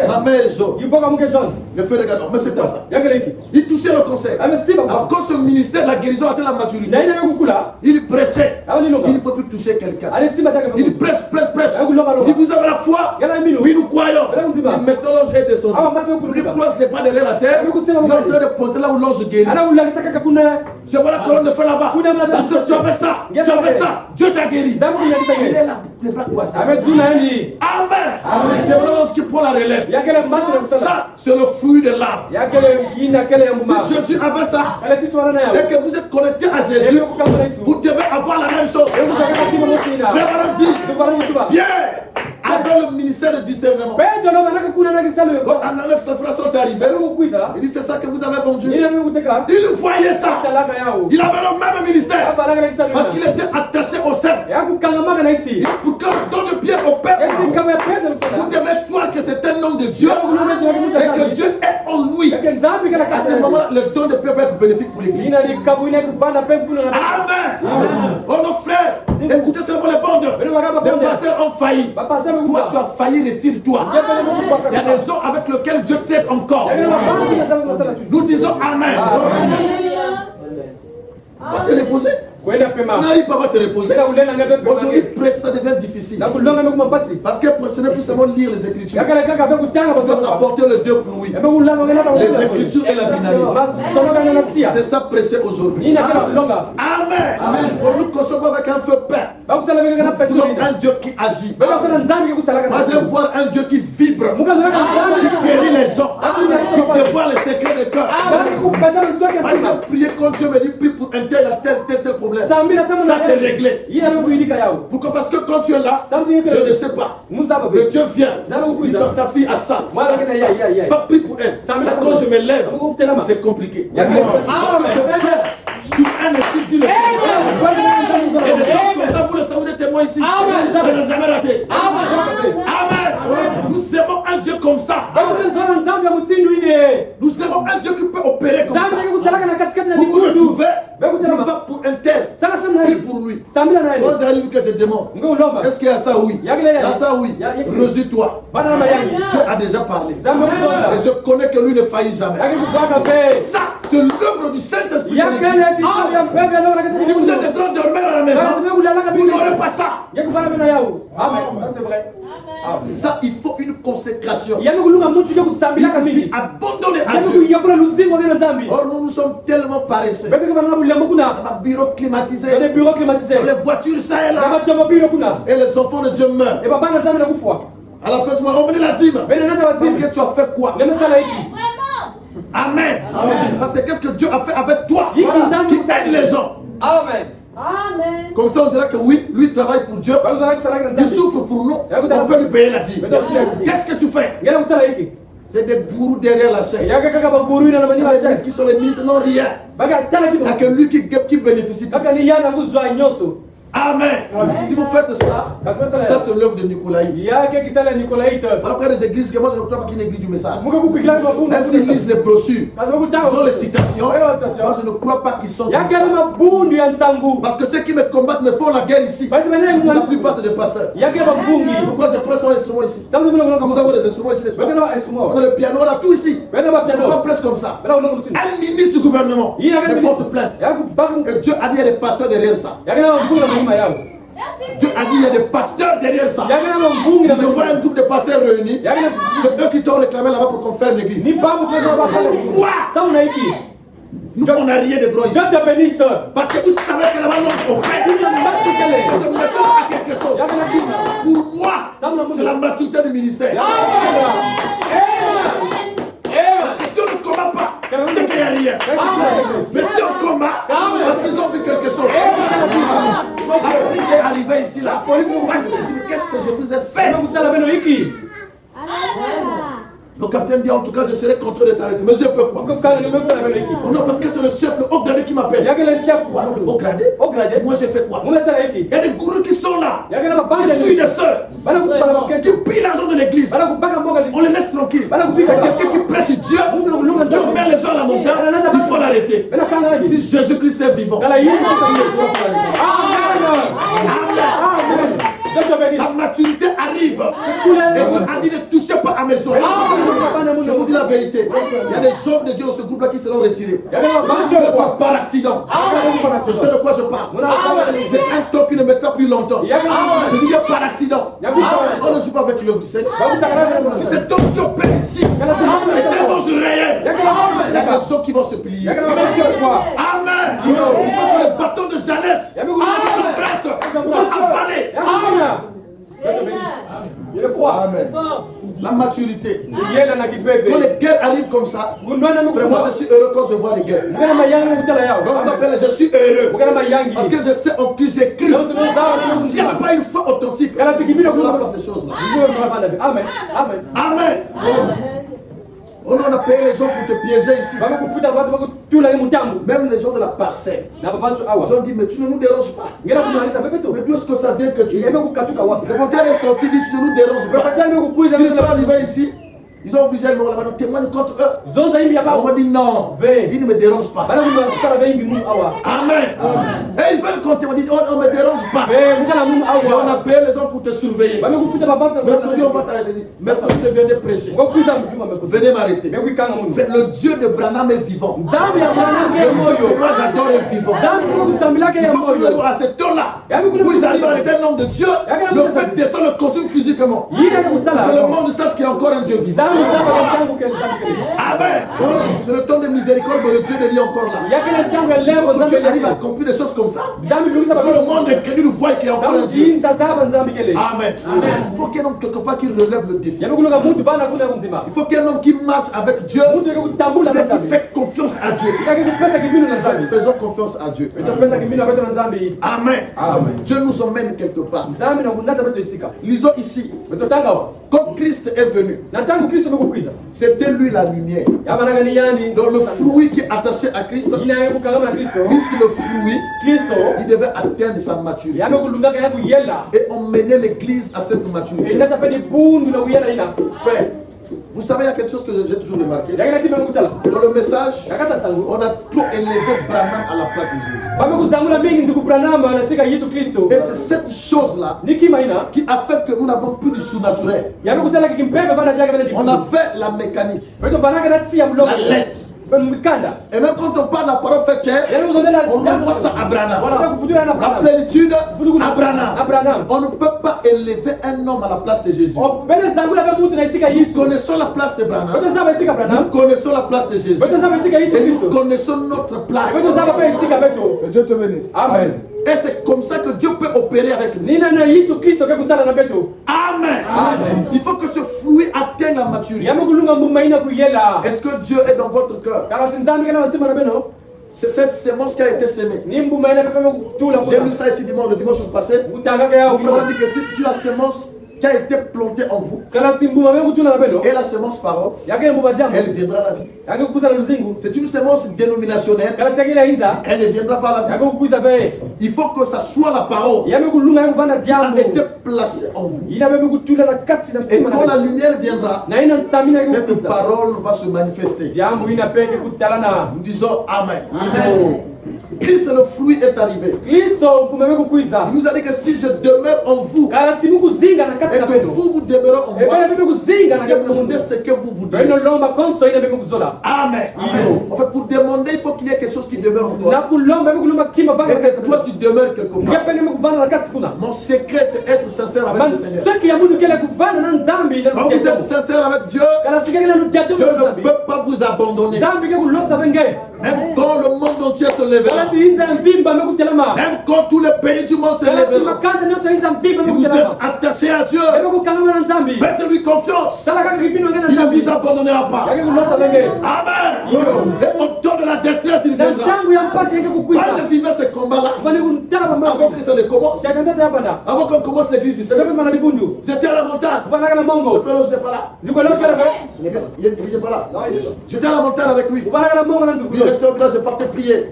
S1: Ma mère est jaune. Le feu de Gadon. Mais c'est quoi ça? Il touchait le conseil. Alors quand ce ministère de la guérison atteint la maturité, il prêchait. Il ne faut plus toucher quelqu'un. Il prêche. Il dit, vous avez la foi? Oui, nous croyons. Et maintenant l'ange est descendu. Il croise les pas derrière la chair. Il est en train de pointer là où l'ange guérit. Je vois la colonne de feu là-bas. Parce que tu avais ça, Dieu t'a guéri. Il est là, les bras croisés. Amen. C'est l'ange qui prend la relève. Ça, c'est le fruit de l'arbre. Si Jésus avait ça, et que vous êtes connecté à Jésus, vous devez avoir la même chose. Frère, dit, viens à avait le ministère de discernement. Quand Ananias et ses frères sont arrivés, il dit c'est ça que vous avez vendu. Il voyait ça. Il avait le même ministère. Parce qu'il était attaché au cercle. Pour que le don de Pierre opère. Vous devez croire que c'est un homme de Dieu. Et que Dieu est en lui. À ce moment-là, le don de Pierre va être bénéfique pour l'église. Amen. Oh nos frères, écoutez seulement les bandes. Les pasteurs ont failli. Toi, tu as failli, retire-toi. Il y a des gens avec lesquels Dieu t'aide encore. Nous disons Amen. Va te reposer. Tu n'arrives pas à te reposer. Aujourd'hui, ça devient difficile. Parce que ce n'est plus seulement lire les Écritures. Tu dois apporter le deux pour lui. Les Écritures et la dynamique. C'est ça précieux aujourd'hui. Amen. Quand nous consommons avec un feu peint, nous voulons un Dieu qui agit. Moi, j'aime voir un Dieu qui vibre, qui guérit les gens, qui dévoile les secrets de cœur. Moi, j'aime prier quand Dieu me dit, prie pour un tel problème. Ça c'est réglé. Pourquoi? Parce que quand tu es là, je ne sais pas. Mais Dieu vient. Il donne ta fille à ça. Pas pris pour elle. Quand je me lève, c'est compliqué. Parce que je fais sur un étude du et des choses comme ça, vous le savez, vous êtes témoins ici. Ça ne jamais raté. Amen. Nous aimons un Dieu comme ça. Nous aimons un Dieu qui peut opérer comme ça. Vous vous retrouvez, il va pour un tel, puis pour lui. Quand j'arrive que je demande, est-ce qu'il y a ça? Oui. Il y a ça? Oui. Résous-toi. Dieu a déjà parlé. Et je connais que lui ne faillit jamais. Ça, c'est l'œuvre du Saint-Esprit. Si vous êtes en train de dormir à la maison, vous n'aurez pas ça. Amen. Ça c'est vrai. Ça, il faut une consécration. Il faut une vie abandonnée à Dieu. Or, nous sommes tellement paresseux. Dans les bureaux climatisés, dans les voitures, ça et là. Et les enfants de Dieu meurent. À la fin du mois, on venait la dîme. Parce que tu as fait quoi? Amen. Parce que qu'est-ce que Dieu a fait avec toi qui aide les gens? Amen. Comme ça, on dirait que oui, lui travaille pour Dieu. Il souffre pour nous. On peut lui payer la dîme. Qu'est-ce que tu fais? C'est des gourous derrière la chaîne. Les qui sont les ministres n'ont rien. Il n'y a que lui qui bénéficie. Amen. Si vous faites ça c'est l'œuvre de Nicolaïte. Alors qu'il y a des églises que moi je ne crois pas qu'il y ait une église du message. Même s'ils lisent les brochures, ils ont les citations, moi je ne crois pas qu'ils sont du message. Parce que ceux qui me combattent me font la guerre ici. La plupart c'est des pasteurs. Pourquoi je prends son instrument ici? Nous avons des instruments ici, n'est-ce pas? On a le piano, on a tout ici. Pourquoi on presse comme ça? Un ministre du gouvernement me porte plainte. Et Dieu a dit il y a des pasteurs derrière ça. Dieu a dit il y a des pasteurs derrière ça. Je vois un groupe de pasteurs réunis. C'est eux qui t'ont réclamé là-bas pour qu'on fasse l'église. Pourquoi? Nous on n'a rien de droit ici. Parce que vous savez que là-bas on fait. Je vous mettons à quelque chose. Pour moi, c'est la maturité du ministère. Parce que si on ne combat pas, c'est qu'il n'y a rien. Mais si on combat, parce qu'ils ont vu quelque chose. La police est arrivée ici là. Qu'est-ce que je vous ai fait? Le capitaine dit en tout cas je serai contre de t'arrêter. Mais j'ai fait quoi? Non, parce que c'est le chef, le haut gradé qui m'appelle. Haut gradé? Moi j'ai fait quoi? Il y a des gourous qui sont là. Qui suivent des sœurs. Qui pillent l'argent de l'église. On les laisse tranquilles. Il y a quelqu'un qui prêche Dieu. Dieu met les gens à la montagne. Il faut l'arrêter. Si Jésus-Christ est vivant. Amen. La maturité arrive. Et Dieu a dit ne touchez pas à mes hommes. Je vous dis la vérité. Il y a des hommes de Dieu dans ce groupe-là qui seront retirés. Par accident. Je sais de quoi je parle. C'est un temps qui ne mettra plus longtemps. Je dis bien par accident. On ne joue pas avec l'œuvre du Seigneur. Si cet homme qui opère ici est un ange réel, il y a des gens qui vont se plier. Amen. Il faut que le bâton de Jeannès soit avalé.
S3: Je le crois. Amen.
S1: La maturité.
S3: Yela na kibebe.
S1: Quand les guerres arrivent comme ça, vraiment je suis heureux quand je vois les guerres. Quand on m'appelle, je suis heureux. Parce que je sais en qui j'ai cru. S'il n'y avait pas une foi authentique, on n'aura pas ces choses-là.
S3: Amen. Amen.
S1: Amen. On a payé les gens pour te piéger ici. Même les gens de la parcelle. Ils ont dit, mais tu ne nous déranges pas. Mais d'où est-ce que ça vient que tu es? Le montagne est sorti, dit, tu ne nous déranges pas. Ils sont arrivés ici. Ils ont obligé de me témoigner contre eux. On m'a dit non, ils ne me dérangent pas. Amen. Et ils veulent qu'on témoigne, on ne me dérange pas. Et on a payé les gens pour te surveiller. Mercredi, on va t'arrêter. Mercredi, je viens de prêcher. Venez m'arrêter. Le Dieu de Branham est vivant. Le Dieu que moi j'adore est vivant. Il faut que nous à cette heure-là, où ils arrivent à arrêter le nom de Dieu, le fait descendre le costume physiquement. Que le monde sache qu'il y a encore un Dieu vivant. Amen. C'est le temps de miséricorde, mais le Dieu de lui encore là. Quand tu arrives à accomplir des choses comme ça, quand le monde incrédule voit qu'il y a encore un Dieu. Amen. Il faut qu'il y ait un homme quelque part qui relève le défi. Il faut qu'il y ait un homme qui marche avec Dieu et qui fait confiance à Dieu. Faisons confiance à Dieu. Amen. Dieu nous emmène quelque part. Lisons ici. Quand Christ est venu, c'était lui la lumière. Donc le fruit qui est attaché à Christ, Christ le fruit, il devait atteindre sa maturité. Et on menait l'église à cette maturité. Frère, vous savez, il y a quelque chose que j'ai toujours remarqué. Dans le message, on a trop élevé Branham à la place de Jésus. Et c'est cette chose-là qui a fait que nous n'avons plus du surnaturel. On a fait la mécanique, la lettre. Et même quand on parle de la parole faite chair, on voit ça à Branham. La plénitude à Branham. On ne peut pas élever un homme à la place de Jésus. Nous connaissons la place de Branham. Nous connaissons la place de Jésus. Et nous connaissons notre place. Que Dieu te bénisse. Amen. Et c'est comme ça que Dieu peut opérer avec nous. Amen. Amen. Il faut que ce fruit atteigne la maturité. Est-ce que Dieu est dans votre cœur? C'est cette sémence qui a été semée. J'ai lu ça ici le dimanche passé. Il faudra dire que si la sémence qui a été plantée en vous et la sémence parole, elle viendra à la vie. C'est une sémence dénominationnelle. Elle ne viendra pas à la vie. Il faut que ça soit la parole qui a été placée en vous. Et quand la lumière viendra, cette parole va se manifester. Nous disons Amen. Christ le fruit est arrivé. Il nous a dit que si je demeure en vous et que vous demeurez en moi, demandez ce que vous voudrez. Amen. En fait, pour demander, il faut qu'il y ait quelque chose qui demeure en toi. Et que toi tu demeures quelque part. Mon secret, c'est être sincère avec le Seigneur. Quand vous êtes sincère avec Dieu, Dieu ne peut pas vous abandonner. Même quand le monde entier se lèvera, même quand tous les pays du monde se lèveront, si vous êtes attaché à Dieu, faites-lui confiance. Il ne vous abandonnera pas. Amen. Et au temps de la détresse, il viendra. Moi, je vivais ce combat-là avant que ça ne commence. Avant qu'on commence l'église ici. J'étais à la montagne. Le frère n'était pas là. Il n'était pas là. J'étais à la montagne avec lui. Il restait au village, je partais prier.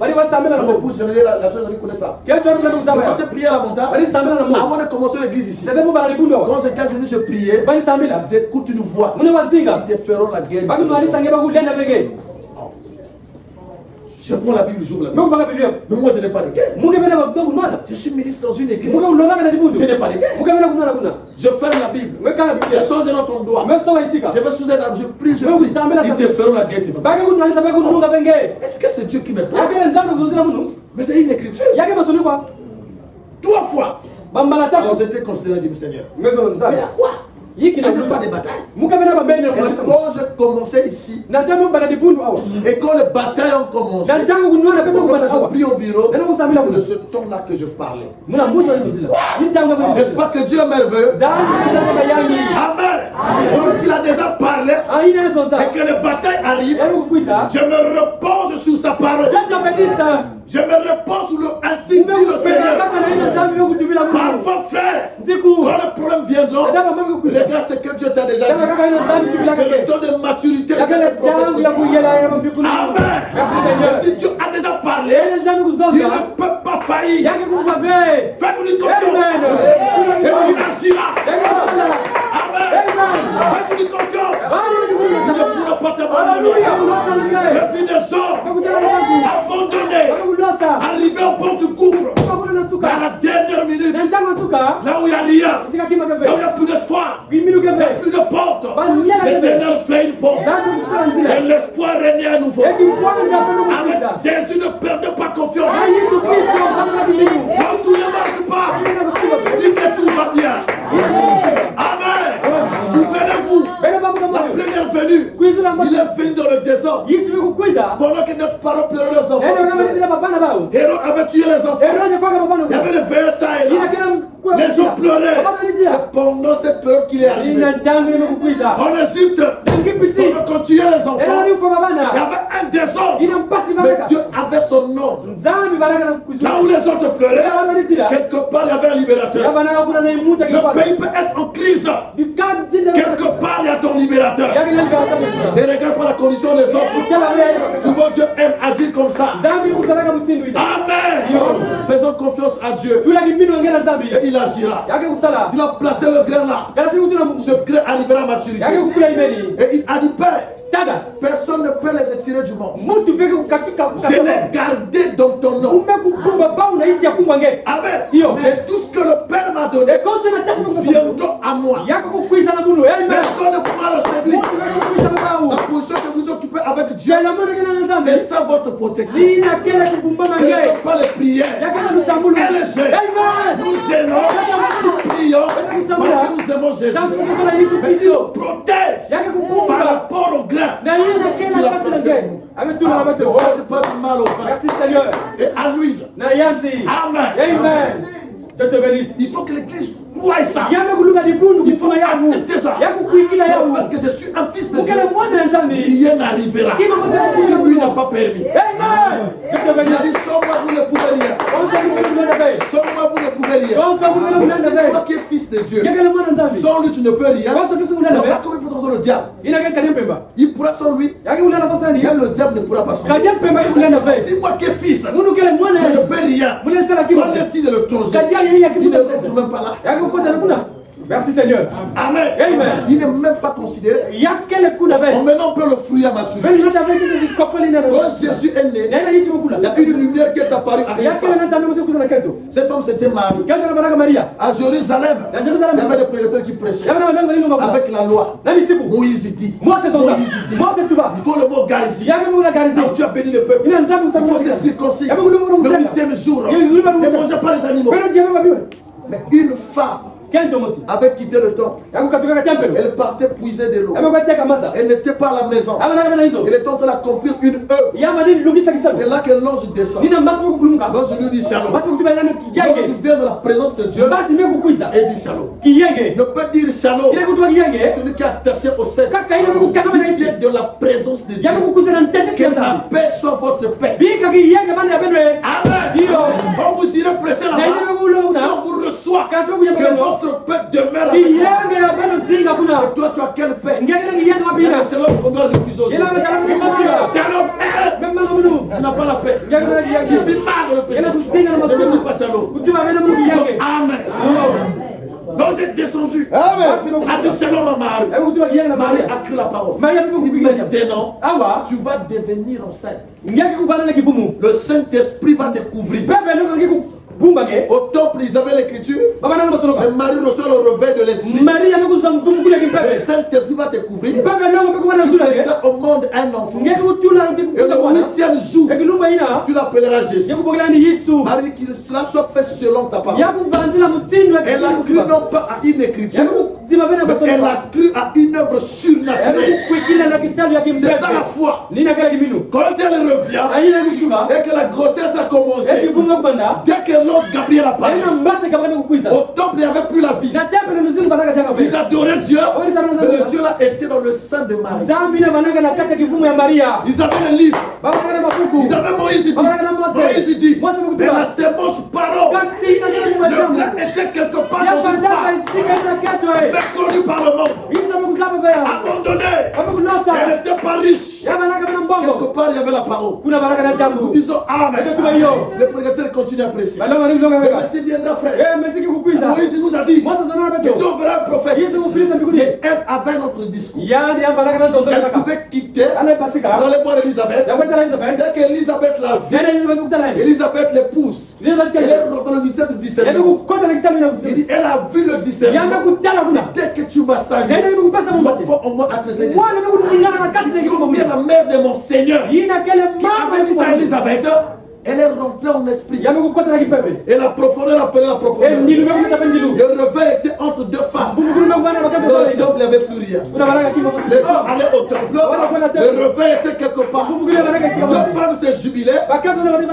S1: Son épouse, la soeur, elle connaît ça. Je partais prier à la montagne avant de commencer l'église ici. Quand j'étais venu, je priais. J'écoute une voix. Ils te feront la guerre. Je prends la Bible, j'ouvre la Bible. Mais moi, je n'ai pas de guerre. Je suis ministre dans une église. Je n'ai pas de guerre. Je ferme la Bible. Je change notre endroit. Je vais sous un arbre, je prie. Ils te feront la guerre. Est-ce que c'est Dieu qui me parle? Mais c'est une écriture. 3 fois. Alors j'étais considéré, dit Seigneur. Mais à quoi? Ce n'est pas des batailles. Et quand j'ai commencé ici, et quand les batailles ont commencé, quand je prie au bureau, c'est de ce ton-là que je parlais. N'est-ce pas que Dieu est merveilleux? Amen. Lorsqu'il a déjà parlé et que les batailles arrivent, je me repose sur sa parole. Je me repose sur le ainsi dit le Seigneur. Parfois, frère, quand le problème viendra, regarde ce que Dieu t'a déjà dit. C'est le temps de maturité de cette prophétie. Amen. Et si Dieu a déjà parlé, il ne peut pas faillir. Faites-lui confiance. Et il agira. Amen. Faites-lui confiance. Il ne pourra pas t'abandonner. Je vis des gens abandonnés. Arrivé au pont du gouffre, à la dernière minute, là où il n'y a rien, là où il n'y a plus d'espoir, il n'y a plus de porte, l'Éternel fait une porte, et l'espoir règne à nouveau. Avec Jésus ne perdez pas confiance. Quand tout ne marche pas, dites que tout va bien. Amen. Souvenez-vous, la première venue, il est venu dans le désert. Pendant que notre parole pleurait les enfants, Hérode avait tué les enfants. Il y avait des veilleux ça et là. Les gens pleuraient. C'est pendant cette période qu'il est arrivé. En Égypte, pendant qu'on tuait les enfants, il y avait un désordre. Mais Dieu avait son ordre. Là où les autres pleuraient, quelque part il y avait un libérateur. Le pays peut être en crise. Quelque part il y a ton libérateur. Ne regarde pas la condition des autres. Souvent Dieu aime agir comme ça. Amen. Faisons confiance à Dieu. Et il agira. S'il a placé le grain là, ce grain arrivera à maturité. Et il a dit, Père, personne ne peut les retirer du monde. Je l'ai gardé dans ton nom. Amen. Et tout ce que le Père m'a donné viendra à moi. Personne ne pourra le servir. La position que vous occupez avec Dieu, c'est ça votre protection. Ce ne sont pas les prières et les jeûnes. Nous aimons, nous prions parce que nous aimons Jésus. Mais il nous protège par rapport au grain. Pas de mal au pain et à l'huile. Amen. Il faut que l'église croie ça. Il faut accepter ça. Que je suis un fils de Dieu. Rien n'arrivera si lui n'a pas permis. Il a dit, sans moi vous ne pouvez rien. Sans moi vous ne pouvez rien. C'est toi qui es fils de Dieu. Sans lui tu ne peux rien. Alors comment il faut dans le diable? Il pourra sans lui. Même le diable ne pourra pas sans lui. Si moi qui es fils, je ne peux rien. Qu'en est-il de le tronçon? Il ne retrouve même pas là.
S3: Merci Seigneur.
S1: Amen.
S3: Amen.
S1: Il n'est même pas considéré. On maintenant peut le fruit à maturité. Quand Jésus est né, il y a une lumière qui est apparue à une. Cette femme c'était Marie. À Jérusalem, il y avait des prédicateurs qui prêchaient avec la loi. Moïse dit, il faut le mot garizi. Tu as béni le peuple. Il faut se circoncire. Le 8e jour, ne mangez pas les animaux. Mais une femme avait quitté le temple. Elle partait puiser de l'eau. Elle n'était pas à la maison. Elle était en train d'accomplir une œuvre. C'est là que l'ange descend. L'ange lui dit shalom. L'ange vient de la présence de Dieu et dit shalom. Ne peut dire shalom celui qui est attaché au ciel. Il vient de la présence de Dieu. Que la paix soit votre paix. Amen. Quand vous irez prêcher là-bas, si on vous reçoit, que votre paix demeure avec vous. Et toi, tu as quelle paix? C'est là qu'on doit refuser aujourd'hui. Shalom. Tu n'as pas la paix. Tu vis mal dans le péché. Ne me dis pas shalom. Amen. Donc j'ai descendu. A dit shalom à Marie. Marie a cru la parole. Maintenant, tu vas devenir enceinte. Le Saint-Esprit va te couvrir. Au temple, ils avaient l'écriture. Mais Marie reçoit le réveil de l'esprit. Le Saint-Esprit va te couvrir. Tu mettras au monde un enfant. Et le 8e jour, tu l'appelleras Jésus. Marie, que cela soit fait selon ta parole. Elle a cru non pas à une écriture, mais elle a cru à une œuvre surnaturelle. C'est ça la foi. Quand elle revient et que la grossesse a commencé, dès que l'ange Gabriel apparaît, au temple il n'y avait plus la vie. Ils adoraient Dieu, mais le Dieu là était dans le sein de Marie. Ils avaient le livre. Ils avaient Moïse dit. Moïse dit. Mais la sémence parole. Le grain était quelque part dans une femme, méconnu par le monde, abandonnée. Elle n'était pas riche. Quelque part il y avait la parole. Nous disons Amen. Le prédicateur continue à prêcher. Le Messie viendra frère. Moïse nous a dit que Dieu verra un prophète. Et elle avait notre discours. Elle pouvait quitter pour aller voir Elisabeth. Dès qu'Elisabeth l'a vue, Elisabeth l'épouse. Elle est dans le ministère du discernement. Il dit, elle a vu le discernement. Dès que tu m'as salué, l'enfant en moi a très aimé. Combien la mère de mon Seigneur qui avait dit ça à Elisabeth, elle est rentrée en esprit. Et la profondeur appelait la profondeur. Le réveil était entre deux femmes. Dans le temple, il n'y avait plus rien. Les hommes allaient au temple. Le réveil était quelque part. Deux femmes se jubilaient.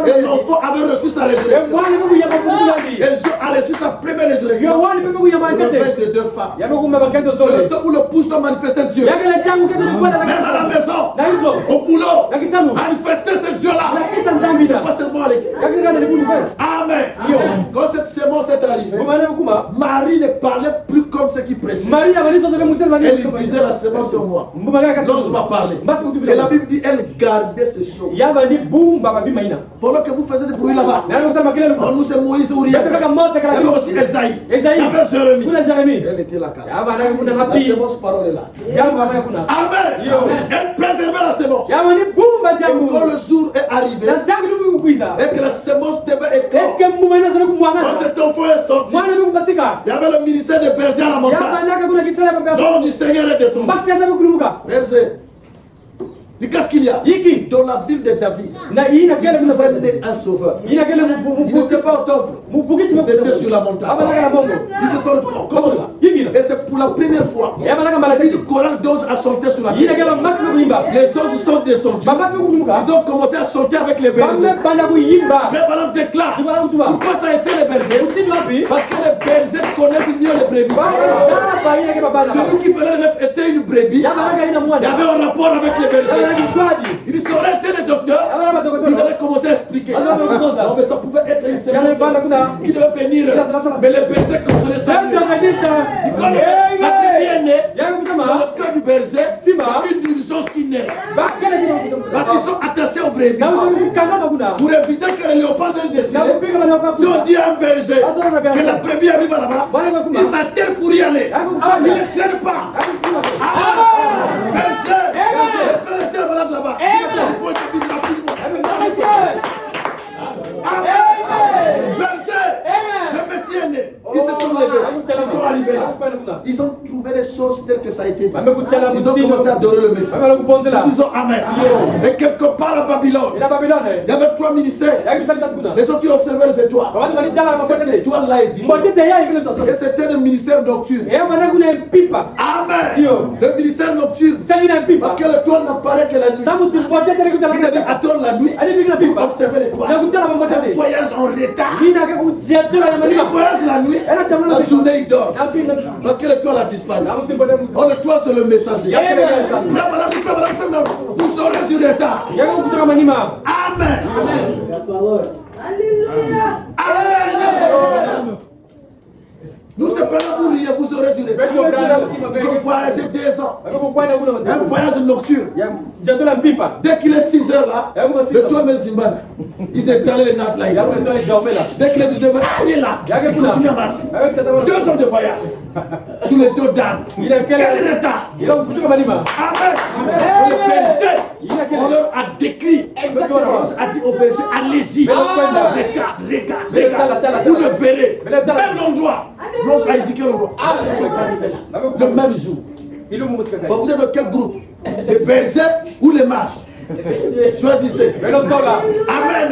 S1: Et l'enfant avait reçu sa résurrection. Et Dieu a reçu sa première résurrection. Le réveil de deux femmes. C'est le temps où le pouce doit manifester Dieu. Même à la maison, au boulot, manifester ce Dieu-là. Seulement à l'église. Amen. Quand cette sémence est arrivée, Marie ne parlait plus comme ce qui prêchait. Elle disait la sémence en moi. L'ange m'a parlé. Et la Bible dit elle gardait ces choses. Pendant que vous faisiez du bruit là-bas, en nous c'est Moïse Uriah. Il y avait aussi Esaïe. Il y avait Jérémie. Elle était là. La sémence parole est là. Amen. Elle préservait la sémence. Et quand le jour est arrivé, et que la sémence devait éclore, quand cet enfant est sorti, il y avait le ministère des bergers à la montagne. L'ange du Seigneur est descendu. Berger, dis qu'est-ce qu'il y a dans la ville de David? Il vous est né un sauveur. Il n'était pas au temple, il était sur la montagne. Ils se sont retrouvés. Comment ça? Et c'est pour la première fois que le choral d'anges a chanté sur la terre. Les anges sont descendus. Ils ont commencé à chanter avec les bergers. Frère Balaam déclare pourquoi ça a été les bergers? Parce que les bergers connaissent mieux les brebis. Celui qui venait de était une brebis. Il y avait un rapport avec les bergers. Il dit, ça aurait été les docteurs. Ils avaient commencé à expliquer. Non, mais ça pouvait être une séance qui devait venir. Mais les bergers comprenaient ça. Ils connaissent la brebis est née. Dans le cœur du berger, il y a une diligence qui naît. Parce qu'ils sont attachés aux brebis. Pour éviter que les léopards ne décident, si on dit à un berger que la brebis arrive là-bas, il s'attelle pour y aller. Il ne traîne pas. Berger, le frère était malade là-bas. Il faut se dire rapidement. Berger, le Messie est né. Ils se sont levés. Ils sont arrivés là. Ils ont trouvé les choses telles que ça a été dit. Ils ont commencé à adorer le Messie. Nous disons Amen. Et quelque part à Babylone, il y avait 3 ministères. Les gens qui observaient les étoiles. Cette étoile-là est divine. Et c'était le ministère nocturne. Amen. Le ministère nocturne. Parce que l'étoile n'apparaît que la nuit. Ils devaient attendre la nuit pour observer l'étoile. Un voyage en retard. Il voyage la nuit. La journée il dort. Parce que l'étoile a disparu. Oh, l'étoile c'est le messager. Vous aurez du retard. Amen. Alléluia. Nous c'est pas là pour rien, vous aurez du retard. Ils ont voyagé 2 ans. Un voyage nocturne. Dès qu'il est 6 heures là, le toit met Zimbabwe. Ils étalaient les nattes là. Dès qu'il est 19 heures, il est là. Il continue à marcher. 2 ans de voyage. Sous les dos d'âme. Quel retard. Amen. Le berger, on leur a décrit. On a dit au berger, allez-y. Regarde. Vous le verrez. Même l'endroit. L'ange a indiqué l'endroit. Le même jour. Vous êtes de quel groupe? Les bergers ou les mages? Choisissez. Amen.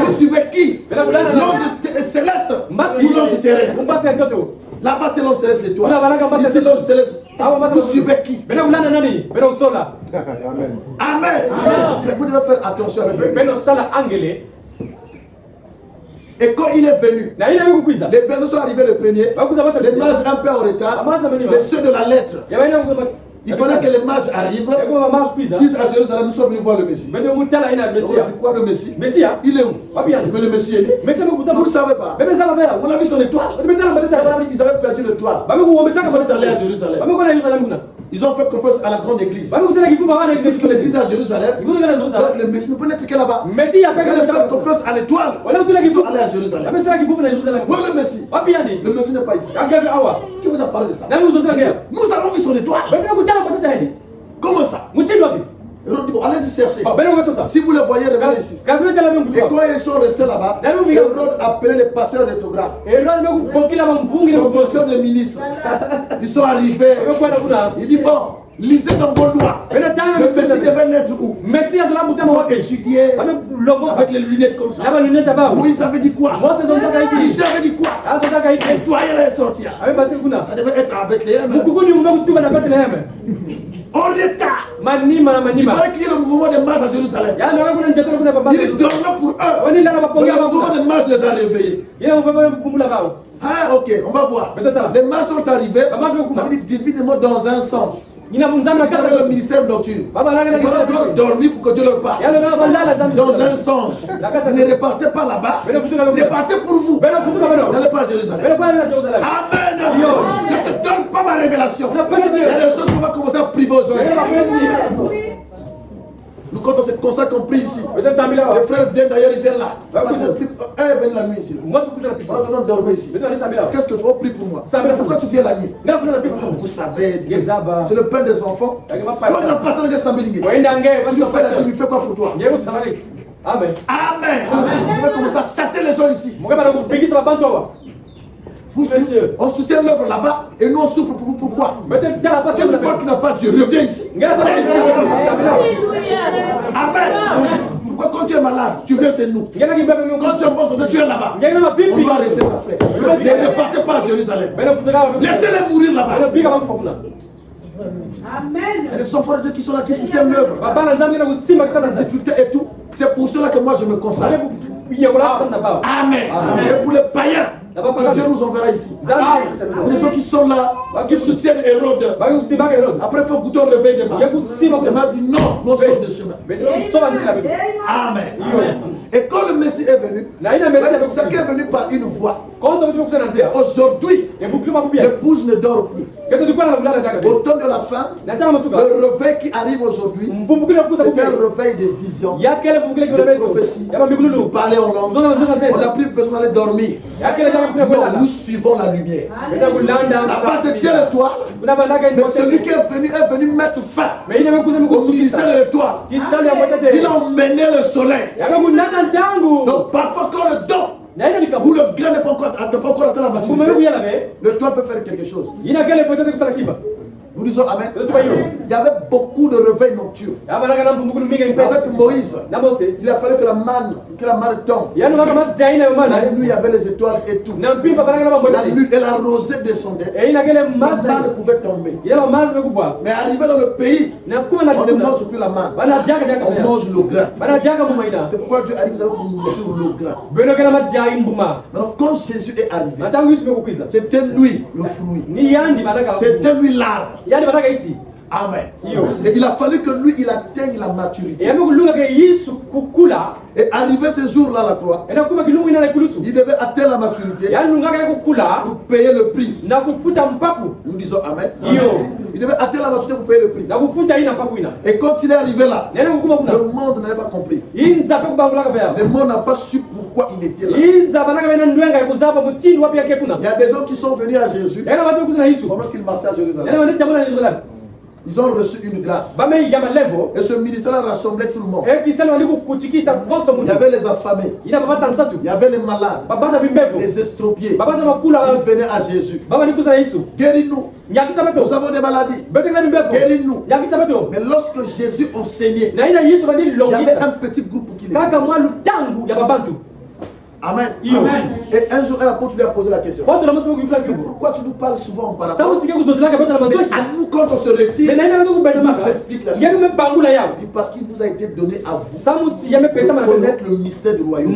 S1: Vous suivez qui? L'ange céleste ou l'ange terrestre? Là-bas, c'est l'ange terrestre, l'étoile. Ici, l'ange céleste. Vous suivez qui? Amen. Amen. Vous devez faire attention avec lui. Et quand il est venu, les personnes sont arrivées le premier, les mages un peu en retard, mais ceux de la lettre. Il fallait que les mages arrivent, disent à Jérusalem, nous sommes venus voir le Messie. Quoi le Messie? Il est où? Mais le Messie est né. Vous ne savez pas. On a vu son étoile. Ils avaient perdu l'étoile. Ils sont allés à Jérusalem. Ils ont fait confiance à la grande église. Puisque l'église est à Jérusalem, le Messie ne peut n'être que là-bas. Ils ont fait confiance à l'étoile. Ils sont allés à Jérusalem. Où est le Messie? Le Messie n'est pas ici. Qui vous a parlé de ça? Nous avons vu son étoile. Comment ça? Allez-y chercher. Si vous le voyez, revenez ici. Et quand ils sont restés là-bas, Hérode appelait les passeurs rétrogrades. Convention des ministres. Ils sont arrivés. Il dit bon, lisez dans vos lois. Le Messie devait naître où? Ils ont étudié avec les lunettes comme ça. Moïse avait dit quoi? Michel avait dit quoi? Et toi, il est sorti. Ça devait être avec les en l'état. Il fallait qu'il y ait le mouvement des mages à Jérusalem. Il dormait pour eux. Le mouvement des mages les a réveillés. Ah ok, on va voir. Les mages sont arrivés. Dites-moi dans un songe. Vous avez le ministère nocturne. Il faut dormir pour que Dieu leur parle. Dans un songe. Ne repartez pas là-bas. Repartez pour vous. N'allez pas à Jérusalem. Amen. Je ne te donne pas ma révélation. Il y a des choses qu'on va commencer à priver aujourd'hui. Nous, quand on s'est comme ça qu'on prie ici, les frères viennent d'ailleurs, ils viennent là. Un vient la nuit ici. On a besoin de dormir ici. Qu'est-ce que tu vas prier pour moi? Pourquoi tu viens la nuit? Vous savez, c'est le pain des enfants. Quand on a passé le gars Sambilingue, tu fais la nuit, il fait quoi pour toi? Amen. Amen. Je vais commencer à chasser les gens ici. On soutient l'œuvre là-bas et nous on souffre pour vous. Pourquoi? Si tu crois qu'il n'a pas Dieu, reviens ici. Amen. Pourquoi quand tu es malade, tu viens chez nous? Quand tu es bon, tu es là-bas. On doit arrêter ça, frère. Ne partez pas à Jérusalem. Laissez-les mourir là-bas. Amen. Il y a des enfants de Dieu qui sont là, qui soutiennent l'œuvre. Et tout. C'est pour cela que moi je me consacre. Amen. Et pour les païens, que Dieu nous enverra ici. Les gens qui sont là, qui soutiennent Hérode. Après, il faut goûter au réveil des mages. Les mages disent non, nous sommes de chemin. Amen. Et quand le Messie est venu, chacun est venu par une voix. Aujourd'hui, l'épouse ne dort plus. Au temps de la fin, le réveil qui arrive aujourd'hui, c'est un réveil de vision, de prophétie. Nous parler en langue. On n'a plus besoin d'aller dormir. Non, nous suivons la lumière. Là-bas, c'était l'étoile. Mais celui qui est venu mettre fin au ministère de l'étoile. Il a emmené le soleil. Donc parfois quand le don ou le grain n'est pas encore atteint la maturité, l'étoile peut faire quelque chose. Nous disons Amen. Il y avait beaucoup de réveils nocturnes. Avec Moïse, il a fallu que la manne tombe. La nuit, il y avait les étoiles et tout. La nuit, et la rosée descendait. La manne pouvait tomber. Mais arrivé dans le pays, on ne mange plus la manne. On mange le grain. C'est pourquoi Dieu arrive à manger le grain. Alors quand Jésus est arrivé, c'était lui le fruit. C'était lui l'arbre. Amen. Et il a fallu que lui, il atteigne la maturité. Et arrivé ce jour-là à la croix, il devait atteindre la maturité pour payer le prix. Nous disons Amen. Il devait atteindre la maturité pour payer le prix. Et quand il est arrivé là, le monde n'avait pas compris. Le monde n'a pas su pourquoi il était là. Il y a des gens qui sont venus à Jésus pendant qu'il marchait à Jérusalem. Ils ont reçu une grâce. Et ce ministère a rassemblé tout le monde. Il y avait les affamés. Il y avait les malades. Les estropiés. Ils venaient à Jésus. Guéris-nous. Nous avons des maladies. Guéris-nous. Mais lorsque Jésus enseignait, il y avait un petit groupe qui l'écoutait. Amen. Amen. Et un jour, un apôtre lui a posé la question. Pourquoi tu nous parles souvent en parabole? Mais à nous, quand on se retire, tu nous expliques la chose. Parce qu'il vous a été donné à vous de connaître le mystère du royaume.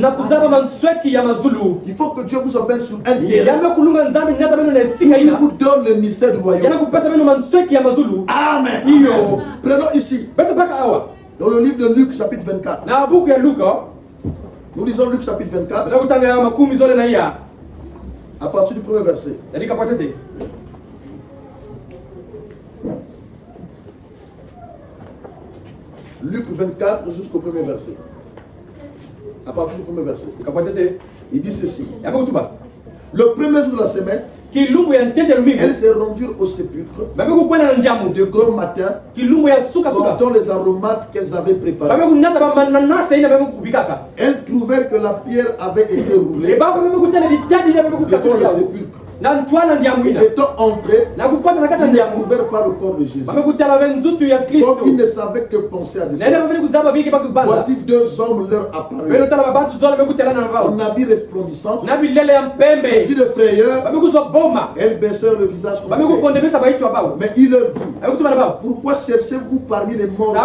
S1: Il faut que Dieu vous emmène sur un terrain qui vous donne le mystère du royaume. Amen. Prenons ici, dans le livre de Luc, chapitre 24. Nous lisons Luc chapitre 24, à partir du premier verset. Luc 24 jusqu'au premier verset. À partir du premier verset. Il dit ceci. Le premier jour de la semaine, elles se rendirent au sépulcre de grand matin, portant les aromates qu'elles avaient préparés. Elles trouvèrent que la pierre avait été roulée devant le sépulcre. Et étant entrés, ils ne trouvèrent pas le corps de Jésus. Comme ils ne savaient que penser à des choses. Voici deux hommes leur apparurent. En habits resplendissants, saisis de frayeur, elles baissèrent le visage contre terre. Mais il leur dit, pourquoi cherchez-vous parmi les morts?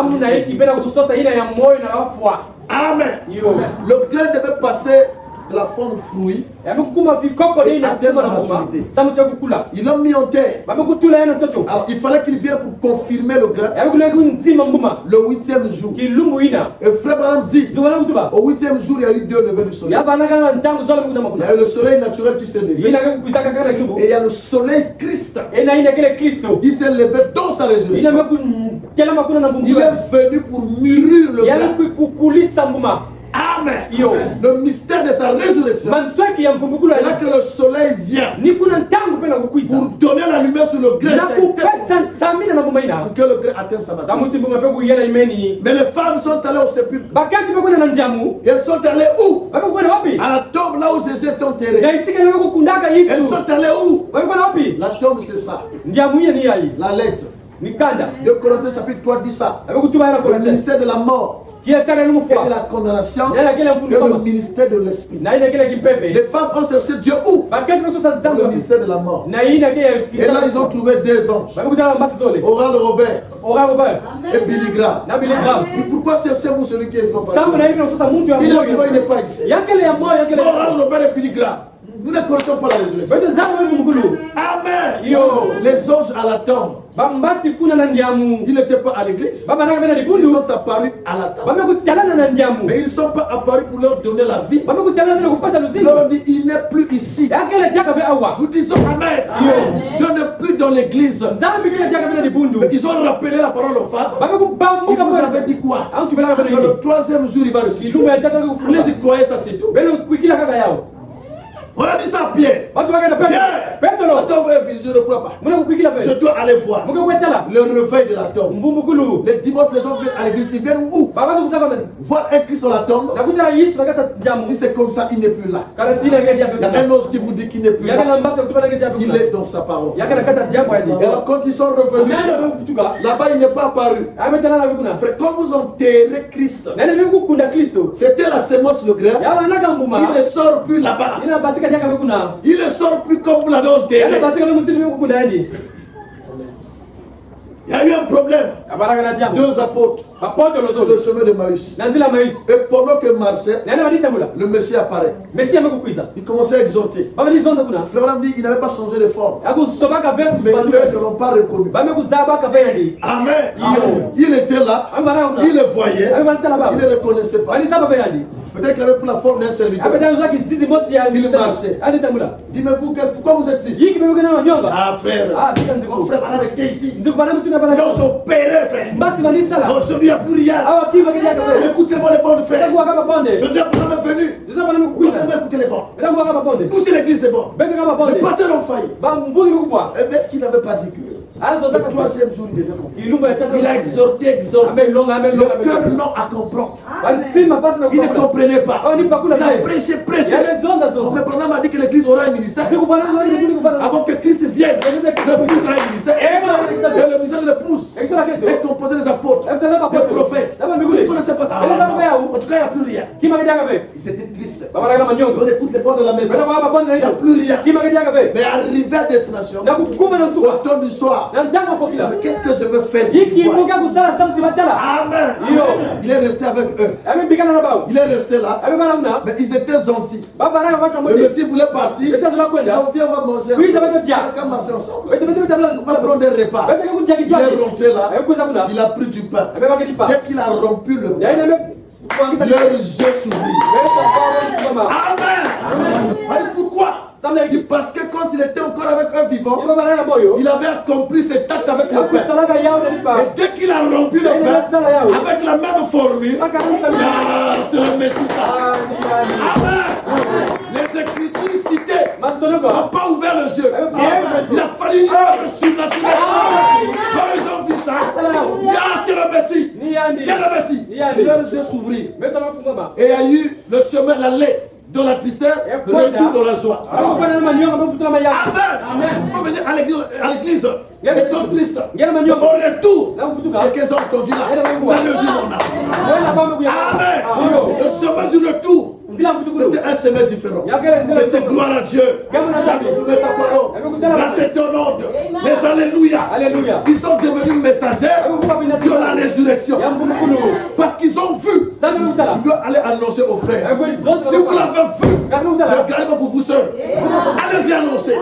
S1: Amen. Le grain devait passer de la forme fruit et atteindre la maturité. Ils l'ont mis en terre. Alors il fallait qu'il vienne pour confirmer le grain le 8e jour. Et frère Branham dit, au 8e jour il y a eu 2 levées du soleil. Il y a eu le soleil naturel qui s'est levé. Et il y a le soleil Christ qui s'est levé dans sa résurrection. Il est venu pour mûrir le grain. Amen. Le mystère de sa résurrection, c'est là que le soleil vient pour donner la lumière sur le grain pour que le grain atteigne sa maturité. Mais les femmes sont allées au sépulcre. Et elles sont allées où? À la tombe là où Jésus est enterré. Elles sont allées où? La tombe, c'est ça. La lettre de Corinthiens chapitre 3 dit ça. Le ministère de la mort et de la condamnation et le ministère de l'esprit. Les femmes ont cherché Dieu où? Dans le ministère de la mort. Et là ils ont trouvé 2 anges, Oral Robert et Billy Graham. Et pourquoi cherchez-vous celui qui est vivant? Il est vivant, il n'est pas ici. Oral Robert et Billy Graham, nous ne connaissons pas la résurrection. Amen. Les anges à la tombe, ils n'étaient pas à l'église. Ils sont apparus à la tombe. Mais ils ne sont pas apparus pour leur donner la vie. Ils leur ont dit, il n'est plus ici. Nous disons Amen. Dieu n'est plus dans l'église. Ils ont rappelé la parole aux femmes. Ils vous avaient dit quoi? Le 3e jour il va ressusciter. Vous les y croyez, ça c'est tout. On a dit ça à Pierre. Pierre, la tombe est vide, je ne crois pas. Je dois aller voir le réveil de la tombe. Les dimanches, les gens viennent à l'église, ils viennent où? Voir un Christ dans la tombe. Si c'est comme ça, il n'est plus là. Il y a un autre qui vous dit qu'il n'est plus là. Il est dans sa parole. Et alors quand ils sont revenus, là-bas il n'est pas apparu. Frère, quand vous enterrez Christ, c'était la sémence, le grain. Il ne sort plus là-bas. Il ne sort plus comme vous l'avez enterré. Il y a eu un problème. 2 apôtres sur le chemin de Maüs. Et pendant que marchait, le Messie apparaît. Il commençait à exhorter. Frère dit il n'avait pas changé de forme. Mais eux ne l'ont pas reconnu. Amen. Il était là. Il le voyait. Il ne le reconnaissait pas. Peut-être qu'il avait pris la forme d'un serviteur. Il marchait. Dis, mais vous, pourquoi vous êtes ici? Ah frère, mon frère était ici. Ils ont opéré, frère. Aujourd'hui, il n'y a plus rien. Écoutez-moi les bons frères. Jésus est venu. Vous savez écouter les bons. Pousser l'église, c'est bon. Les pasteurs ont failli. Est-ce qu'il n'avait pas dit que Le troisième jour, il devait comprendre. Il a exhorté. Le cœur non à comprendre. Il ne comprenait pas. Il a prêché. Mais Branham a dit que l'église aura un ministère. Avant que Christ vienne, l'église aura un ministère. Et le ministère de l'épouse est composé des apôtres, des prophètes. Vous ne connaissez pas ça. En tout cas, il n'y a plus rien. Ils étaient tristes. On écoute les voix de la maison. Il n'y a plus rien. Mais arrivé à destination, au temps du soir, mais qu'est-ce que je veux faire? Amen. Il est resté avec eux. Il est resté là. Mais ils étaient gentils. Le Messie voulait partir. On vient, on va manger. On va marcher ensemble. On va prendre des repas. Il est rentré là. Il a pris du pain. Dès qu'il a rompu le pain, leurs yeux s'ouvrirent. Amen. Pourquoi? Parce que quand il était encore avec un vivant, il avait accompli cet acte avec le pain. Et dès qu'il a rompu le pain, avec la même formule, c'est le Messie ça. Amen. Les Écritures citées n'ont pas ouvert les yeux. Il a fallu une œuvre surnaturelle. Quand ils ont vu ça, c'est le Messie. C'est le Messie. Et leurs yeux s'ouvrirent. Et il y a eu le chemin, l'allée dans la tristesse, le retour dans la joie. Amen. Vous venez à l'église, étant triste. Au retour, ce qu'ils ont entendu là, ça le joue mon âme. Amen. Le chemin du retour, c'était un chemin différent. C'était gloire à Dieu. Grâce et honneur. Les alléluia. Ils sont devenus messagers de la résurrection. Parce qu'ils ont vu. Ils doivent aller annoncer aux frères. Si vous l'avez vu, ne gardez pas pour vous seuls. Allez-y annoncer.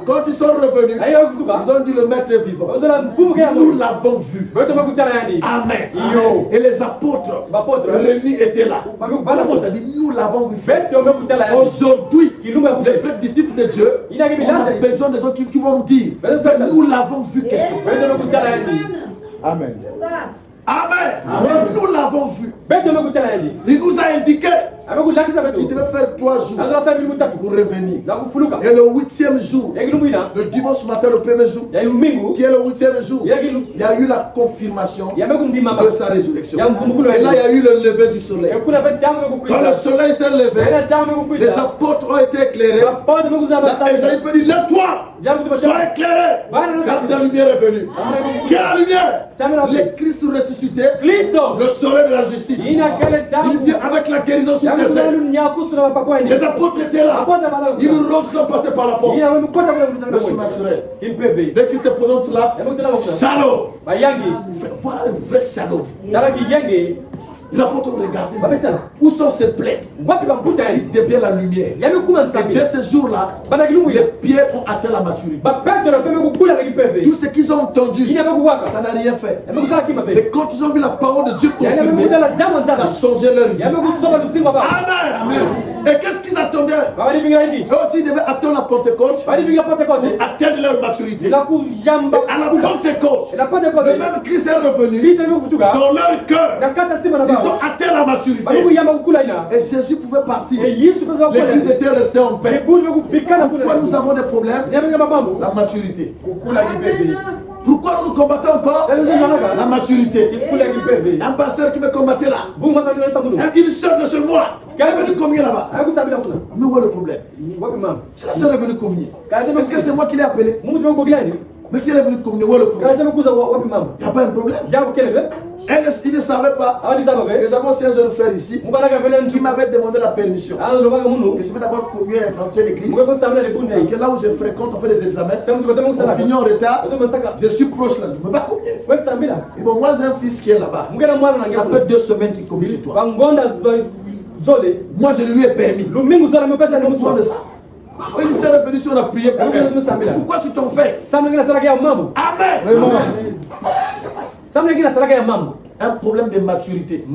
S1: Quand ils sont revenus, ils ont dit le maître est vivant. Nous l'avons vu. Amen. Et les apôtres réunis étaient là. Comment ça dit? Nous l'avons vu. Aujourd'hui, les vrais disciples de Dieu, on a besoin des autres qui vont dire nous l'avons vu quelque part. Amen. Amen. Nous l'avons vu. Il nous a indiqué qu'il devait faire 3 jours pour revenir. Et le 8e jour, le dimanche matin, le premier jour, qui est le 8e jour, il y a eu la confirmation de sa résurrection. Et là, il y a eu le lever du soleil. Quand le soleil s'est levé, les apôtres ont été éclairés. Isaïe peut dire, lève-toi, sois éclairé, car ta lumière est venue. Quelle est la lumière? Le Christ ressuscité, le soleil de la justice. Il vient avec la guérison sur ses ailes. Les apôtres étaient là. Ils nous sont passés par la porte. Le surnaturel. Dès qu'ils se présentent là, shadow. Voilà le vrai shadow. Les apôtres ont regardé. Où sont ces plaies? Il devient la lumière. Et dès ce jour-là, les pieds ont atteint la maturité. Tout ce qu'ils ont entendu, ça n'a rien fait. Mais quand ils ont vu la parole de Dieu confirmée, ça a changé leur vie. Amen. Et qu'est-ce qu'ils attendaient? Eux aussi, ils devaient attendre la Pentecôte pour atteindre leur maturité. Et à la Pentecôte, le même Christ est revenu dans leur cœur. Ils ont atteint la maturité. Et Jésus pouvait partir. L'église était restée en paix. Pourquoi nous avons des problèmes? La maturité. Pourquoi nous combattons encore? La maturité. Un pasteur qui me combattait là, une soeur de chez moi, elle est venue combien là-bas? Mais où est le problème? Si la soeur est venue combien? Est-ce que c'est moi qui l'ai appelé? Mais si elle est venue communier, où est le problème? Il n'y a pas un problème. Il ne savait pas que j'avais aussi un jeune frère ici qui m'avait demandé la permission que je vais d'abord communier dans quelle église. Parce que là où je fréquente, on fait des examens. On finit en retard. Je suis proche là. Je ne peux pas communier. Et bon, moi j'ai un fils qui est là-bas. Ça fait 2 semaines qu'il communie chez toi. Moi je lui ai permis. Pourquoi de ça? Il s'est revenu si on a prié pour elle. Pourquoi tu t'en fais? Amen. Un problème de maturité.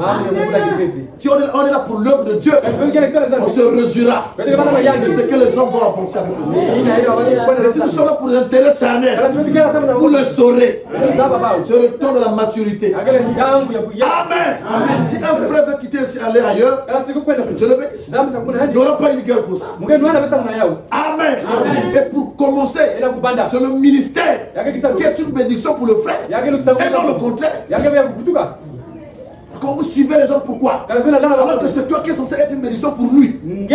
S1: Si on est là pour l'œuvre de Dieu, on se réjouira de ce que les hommes vont avancer avec le Seigneur. Mais si nous sommes là pour l'intérêt charnel, vous le saurez. C'est le temps de la maturité. Amen. Si un frère veut quitter et aller ailleurs, je le bénis. Il n'y aura pas une guerre pour ça. Amen. Et pour commencer sur le ministère qui est une bénédiction pour le frère et non le contraire. Quand vous suivez les gens, pourquoi? Alors que c'est toi qui es censé être une bénédiction pour lui. Mais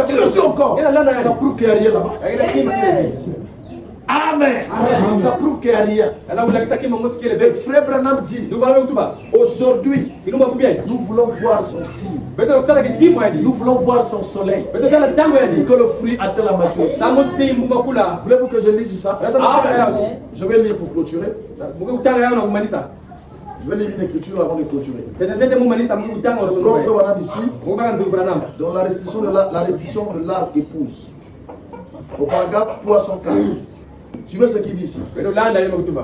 S1: tu le suis encore. Ça prouve qu'il n'y a rien là-bas. Amen. Ça prouve qu'il n'y a rien. Le frère Branham dit, aujourd'hui, nous voulons voir son signe. Nous voulons voir son soleil. Que le fruit atteint la maturité. Voulez-vous que je lise ça? Je vais lire pour clôturer. Je vais lire une écriture avant de clôturer. Ici, dans la restitution de l'arbre épouse. Au paragraphe 304. Suivez ce qu'il dit ici.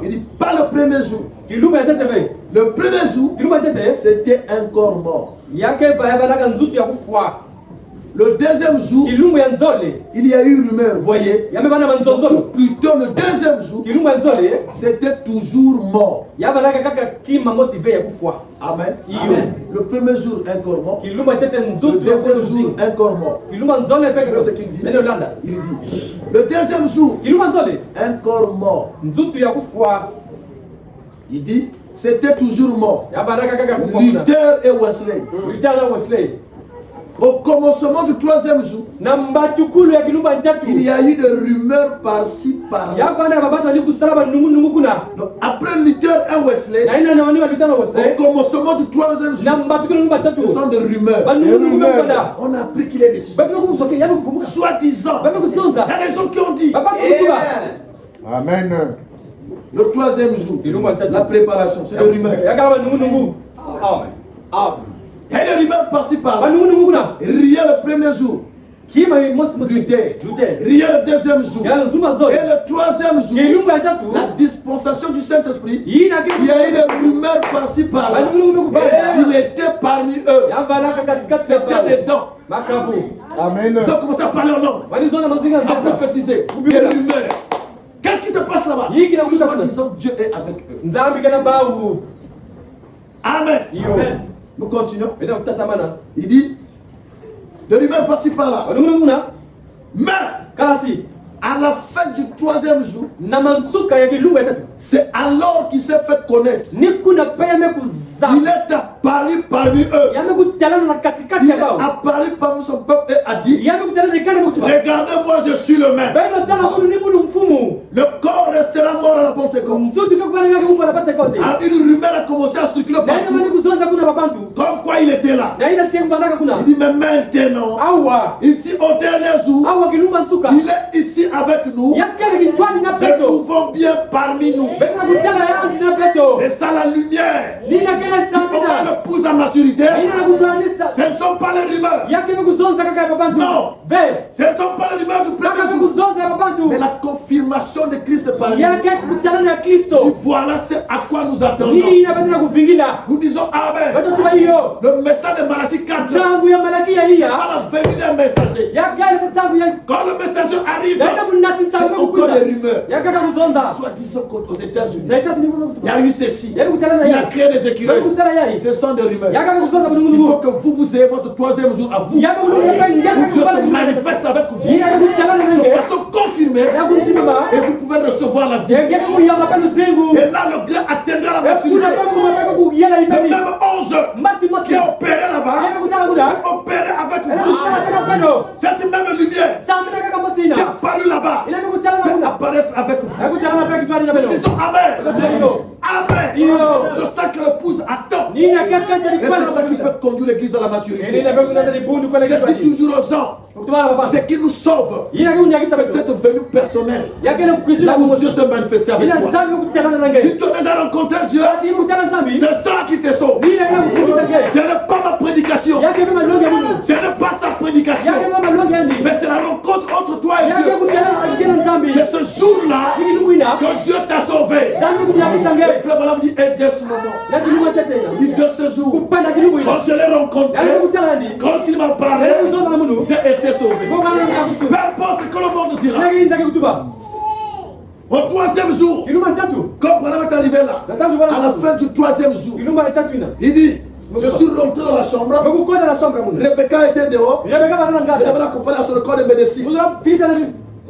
S1: Il dit pas le premier jour. Le premier jour, c'était un corps mort. Le deuxième jour, il y a eu rumeur, voyez. Ou plutôt le deuxième jour, c'était toujours mort. Amen. Amen. Le premier jour, un corps mort. Le deuxième jour, un corps mort. C'est ce qu'il dit. Il dit, le deuxième jour, un corps mort. Il dit, c'était toujours mort. Luther et Wesley. Au commencement du troisième jour, il y a eu des rumeurs par-ci, par-là. Donc après Luther et Wesley, au commencement du troisième jour, ce sont des rumeurs. On a appris qu'il est déçu. Soi-disant, il y a des gens qui ont dit. Amen. Le troisième jour, la préparation, c'est des rumeurs. Il y a des rumeurs par-ci par-là. Rien le premier jour. Luther. Rien le deuxième jour. Et le troisième jour, la dispensation du Saint-Esprit. Il y a eu des rumeurs par-ci par-là. Il était parmi eux. C'était des dents. Amen. Ils ont commencé à parler en langue, à prophétiser. Des rumeurs. Qu'est-ce qui se passe là-bas? Soi-disant, Dieu est avec eux. Amen. Nous continuons. Il dit, de rumeurs par-ci par-là. Mais, à la fin du troisième jour, c'est alors qu'il s'est fait connaître. Il est apparu parmi eux. Il est apparu parmi son peuple et a dit, regardez-moi, je suis le même. Le corps restera mort à la Pentecôte. Alors une rumeur a commencé à circuler partout. Comme quoi il était là. Il dit, mais maintenant, ici au dernier jour, il est ici avec nous. C'est pouvons bien parmi nous. C'est ça la lumière. On va le pousser à maturité. Ce ne sont pas les rumeurs. Non. Ce ne sont pas les rumeurs du premier jour. Mais la confirmation de Christ par nous. Et voilà c'est à quoi nous attendons. Nous disons Amen. Le message de Malachie 4. C'est pas la venue d'un messager. Quand le messager arrive, c'est encore des rumeurs. Soit disant qu'aux États-Unis, il y a eu ceci. Il a créé des écureuils. Ce sont des rumeurs. Il faut que vous ayez votre troisième jour à vous. Où Dieu se manifeste avec vous. De façon confirmée. Et vous pouvez recevoir la vie. Et là, le grand atteindra la maturité. Le même ange qui a opéré là-bas, a opéré avec vous. Cette même lumière qui a apparu là-bas peut apparaître avec vous. Nous disons Amen. Amen. Je sens que l'épouse attend. Et c'est ça qui peut conduire l'église à la maturité. Je dis toujours aux gens, ce qui nous sauve, c'est cette venue personnelle. Là où Dieu se manifeste avec toi. Si tu as déjà rencontré Dieu, c'est ça qui te sauve. Ce n'est pas ma prédication. Ce n'est pas sa prédication. Mais c'est la rencontre entre toi et Dieu. C'est ce jour-là que Dieu t'a sauvé. Le frère Balaam dit, et dès ce moment, il dit de ce jour, quand je l'ai rencontré, quand il m'a parlé, j'ai été sauvé. Peu importe ce que le monde dira. Au troisième jour, quand Balaam est arrivé là, à la fin du troisième jour, il dit, je suis rentré dans la chambre. Rebecca était dehors. Elle avait accompagné à son corps de médecine.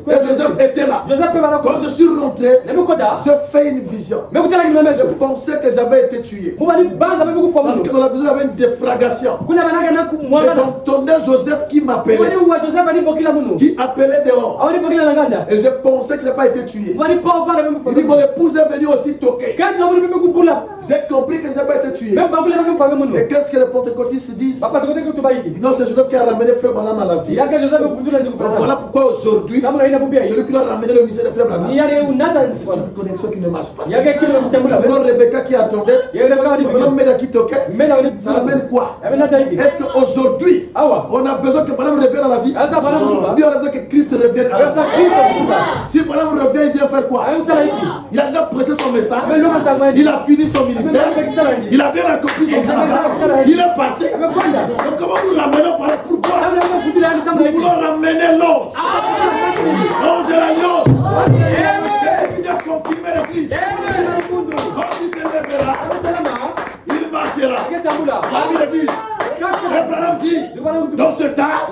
S1: Et Joseph Joseph était là. Quand je suis rentré, je fais une vision. Je pensais que j'avais été tué. Parce que dans la vision, il y avait une défragration. Et j'entendais Joseph qui m'appelait. Qui appelait dehors. Et je pensais que je n'avais pas été tué. Il dit, mon épouse est venue aussi toquer. J'ai compris que je n'ai pas été tué. Et qu'est-ce que les pentecôtistes disent? Non, c'est Joseph qui a ramené Frère Branham à la vie. Donc voilà pourquoi aujourd'hui, celui qui doit ramener le ministère de Frère Branham, c'est une connexion qui ne marche pas. Maintenant Rebecca qui attendait, maintenant Meda qui toquait, ça amène quoi? Est-ce qu'aujourd'hui, on a besoin que Branham revienne à la vie? Lui, on a besoin que Christ revienne à la vie. Si Branham revient, il vient faire quoi? Il a déjà prêché son message, il a fini son ministère, il a bien accompli son travail, il est parti. Donc comment nous ramenons par là? Pourquoi? Nous voulons ramener l'ange. L'ange et l'alliance. C'est qui vient confirmer l'église. Quand il se lèvera, il marchera parmi l'église. Frère Branham dit, dans ce tas,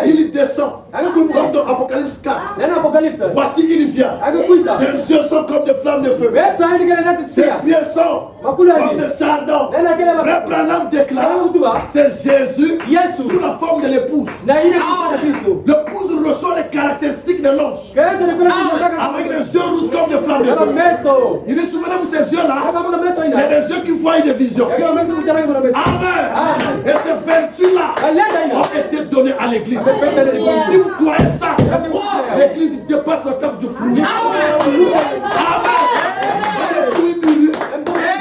S1: il descend. Comme dans Apocalypse 4. Voici, il vient. Ses yeux sont comme des flammes de feu. Ses pieds sont comme des sardons. Frère Branham déclare, c'est Jésus sous la forme de l'épouse. L'épouse reçoit les caractéristiques de l'ange. Avec des yeux rouges comme des flammes de feu. Il dit, souvenez-vous, ces yeux-là, c'est des yeux qui voient des visions. Amen. Et ces vertus-là ont été données à l'église. Si vous croyez ça, l'église dépasse le cap du fruit. Amen. Les fruits mûrs,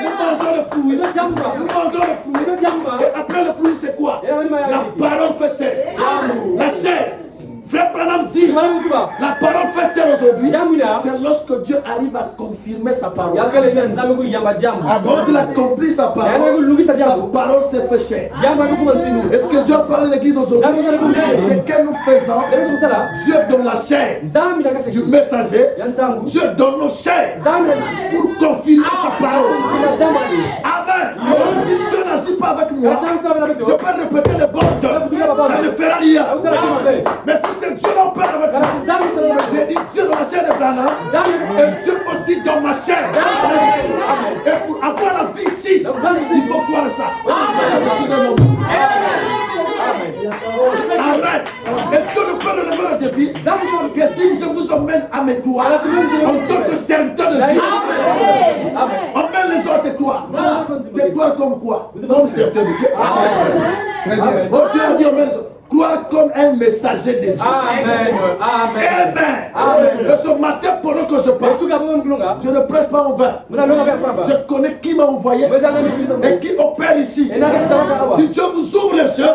S1: nous mangeons le fruit. Nous mangeons le fruit. Et après le fruit, c'est quoi? La parole faite chair. La chair. Frère Branham dit, la parole faite chair aujourd'hui, c'est lorsque Dieu arrive à confirmer sa parole. Quand il a accompli sa parole s'est fait chair. Est-ce que Dieu parle de l'église aujourd'hui? C'est que nous faisons. Dieu donne la chair du messager. Dieu donne nos chairs pour confirmer sa parole. Amen. Si Dieu n'agit pas avec moi, je peux répéter les bonnes œuvres. Ça ne fera rien. Mais si c'est Dieu l'opère avec moi, j'ai dit Dieu dans la chair de Branham et Dieu aussi dans ma chair. Et pour avoir la vie ici, il faut croire ça. Amen. Et Dieu ne peut relever le défi que si je vous emmène à mes gloires en tant que serviteur de Dieu. Emmène les autres des gloires. Des gloires comme quoi? Comme serviteur de Dieu. Très bien. Oh, Dieu a dit emmène les autres. Gloire comme un messager de Dieu. Amen. Amen. Et ce matin, pendant que je parle, je ne presse pas en vain. Je connais qui m'a envoyé et qui opère ici. Si Dieu vous ouvre les yeux,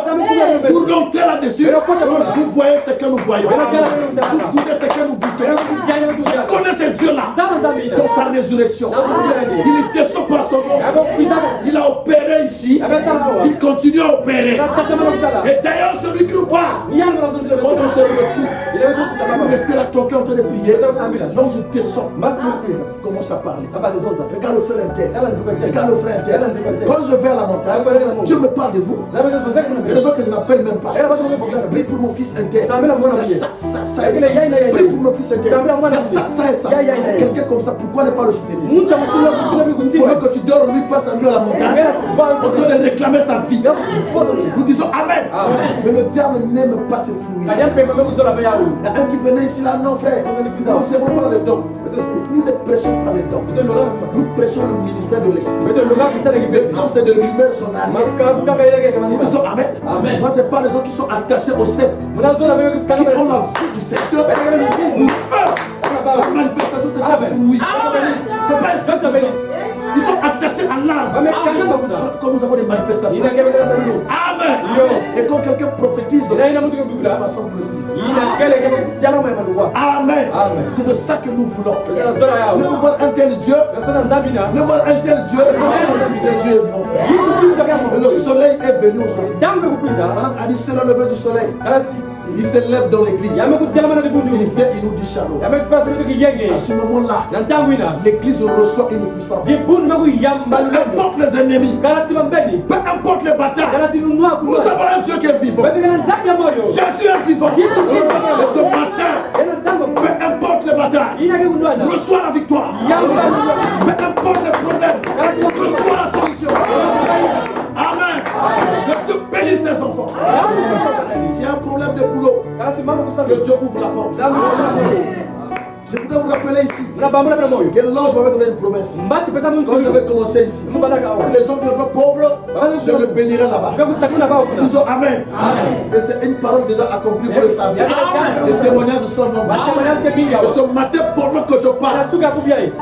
S1: vous rentrez là-dessus, vous voyez ce que nous voyons. Vous goûtez ce que nous goûtons. Je connais ce Dieu-là dans sa résurrection. Il descend par son nom. Il a opéré ici. Il continue à opérer. Et d'ailleurs, celui qui nous parle, quand on se retrouve, vous restez là, ton cœur en train de prier. Non, je descends. Commence à parler. Regarde le frère interne. Regarde le frère interne. Quand je vais à la montagne, Dieu me parle de vous. Il y a des gens que je n'appelle même pas. Prie pour mon fils interne. Ça et ça. Prie pour mon fils interne. Ça et ça. Quelqu'un comme ça, pourquoi ne pas le soutenir? Pendant que tu dors, lui passe à lui à la montagne. On doit réclamer sa vie. Nous disons Amen. Mais le diable n'aime pas se flouer. Il y a un qui venait ici là, non frère, nous ne savons pas le don. Nous ne prêchons pas le don. Nous prêchons le ministère de l'esprit. Le don c'est de rumeurs son arrière. Nous disons Amen. Moi c'est pas les gens qui sont attachés au sceptre, qui ont la vue du secteur. Pour eux, la manifestation c'est un fruit. C'est pas un secteur. Ils sont attachés à l'arbre. Comme nous avons des manifestations. Amen. Et quand quelqu'un prophétise de façon précise. Amen. C'est de ça que nous voulons. Nous voulons voir un tel Dieu. Nous voulons un tel Dieu. Jésus est venu. Et le soleil est venu aujourd'hui. Madame a dit c'est le lever du soleil. Il se lève dans l'église. Il vient, il nous dit shalom. À ce moment-là, l'église reçoit une puissance. Peu importe les ennemis, peu importe les batailles, nous avons un Dieu qui est vivant. Jésus est vivant. Et ce matin, peu importe les bataille, reçois la victoire. Peu importe les problèmes, reçois la solution. Amen. Que Dieu bénisse ses enfants. S'il y a un problème de boulot, que Dieu ouvre la porte. Je voudrais vous rappeler ici que l'ange m'avait donné une promesse. Quand j'avais commencé ici, les gens qui sont pauvres, je les bénirai là-bas. Nous disons Amen. Et c'est une parole déjà accomplie, vous le savez. Les témoignages sont nombreux. Et ce matin, pendant que je parle,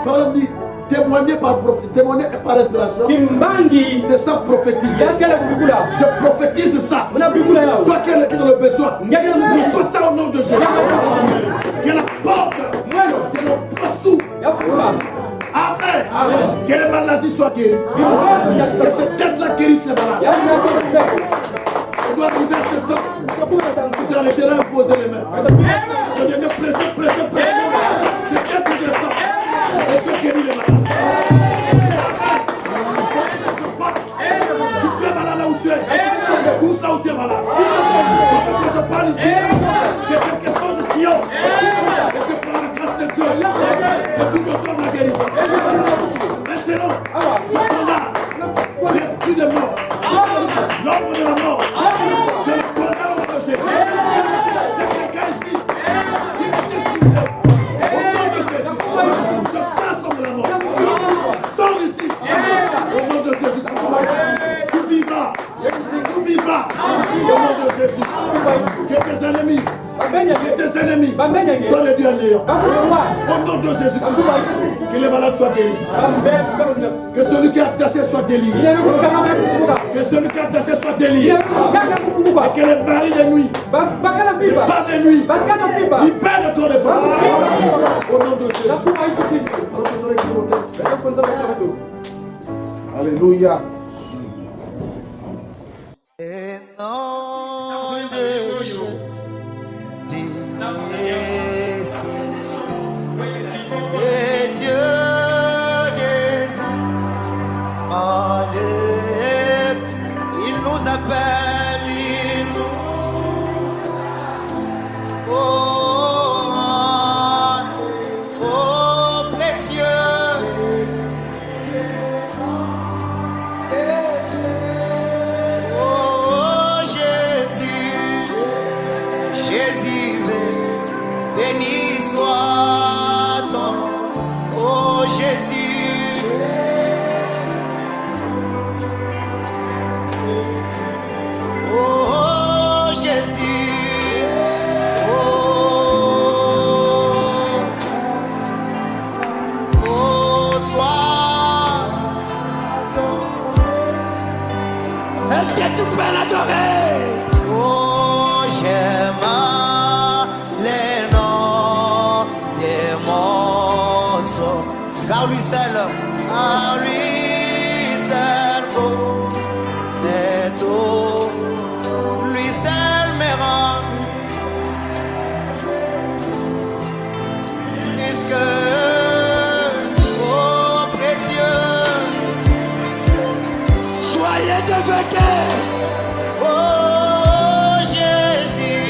S1: quand on dit témoigner par respiration, c'est ça prophétiser. Je prophétise ça. Toi qui es dans le besoin, reçois ça au nom de Jésus. Que la porte de nos sous. Amen. Que les maladies soient guéries. Que cette tête-là guérisse les malades. On doit arriver à ce temps. Sur le terrain, poser les mains. Je viens de presser. C'est Dieu qui descend. Et Dieu guérit les malades. Si tu es malade là où tu es, pousse là où tu es malade. Que je parle ici, que quelque chose de Sion, et que par la grâce de Dieu, que tu reçoives la guérison. Maintenant, je condamne l'esprit de mort, l'ombre de la mort. Je le condamne au nom de Jésus. C'est quelqu'un ici qui va te suivre. Au nom de Jésus, je chasse l'ombre de la mort. Sors ici. Au nom de Jésus. Tu vivras. Au nom de Jésus. Que tes ennemis soient les dieux néants. Au nom de Jésus. Que les malades soient guéris. Que celui qui est attaché soit délivré. Que celui qui est attaché soit délivré. Et que les maris de nuit, les femmes de nuit, libèrent le corps des femmes. Au nom de Jésus. Alléluia.
S4: Et nom de Jésus, et Dieu des âmes, enlève, il nous appelle, il nous oh précieux. Oh Jésus, béni soit ton nom. Oh Jésus, oh Jésus, oh sois adoré. Est-ce que tu peux l'adorer? Oh j'aime les noms des morceaux, car lui seul beau est tout, lui seul me rend, puisque oh précieux, soyez devancés. Oh Jésus,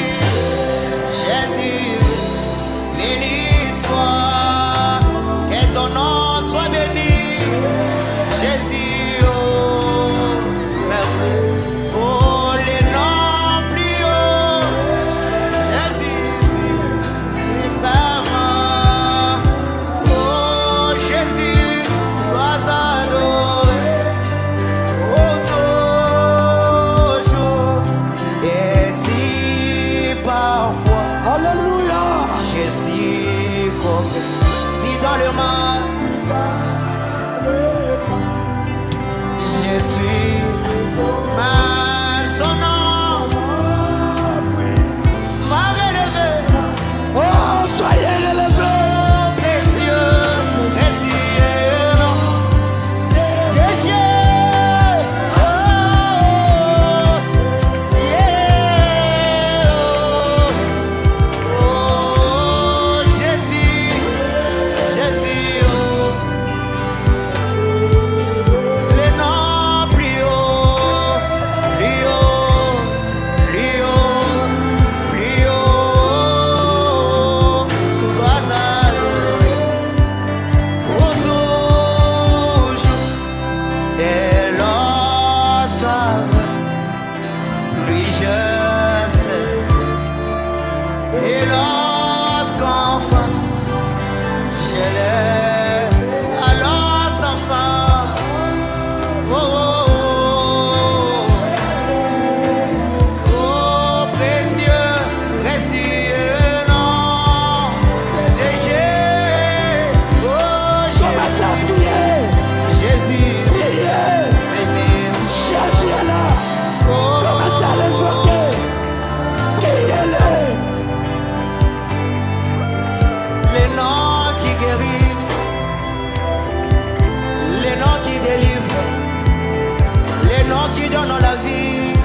S4: béni soit, que ton nom soit béni. Jésus, oh les noms plus hauts. Jésus, c'est vraiment. Oh Jésus, sois adoré. Oh toujours. Et si parfois, alléluia, je suis comme si dans le mal, je suis son nom, m'a relevé. Oh, soyez relevés, précieux, non, déchets. Oh, yeah, oh, Jésus, oh, les noms plus hauts. qui donne la vie.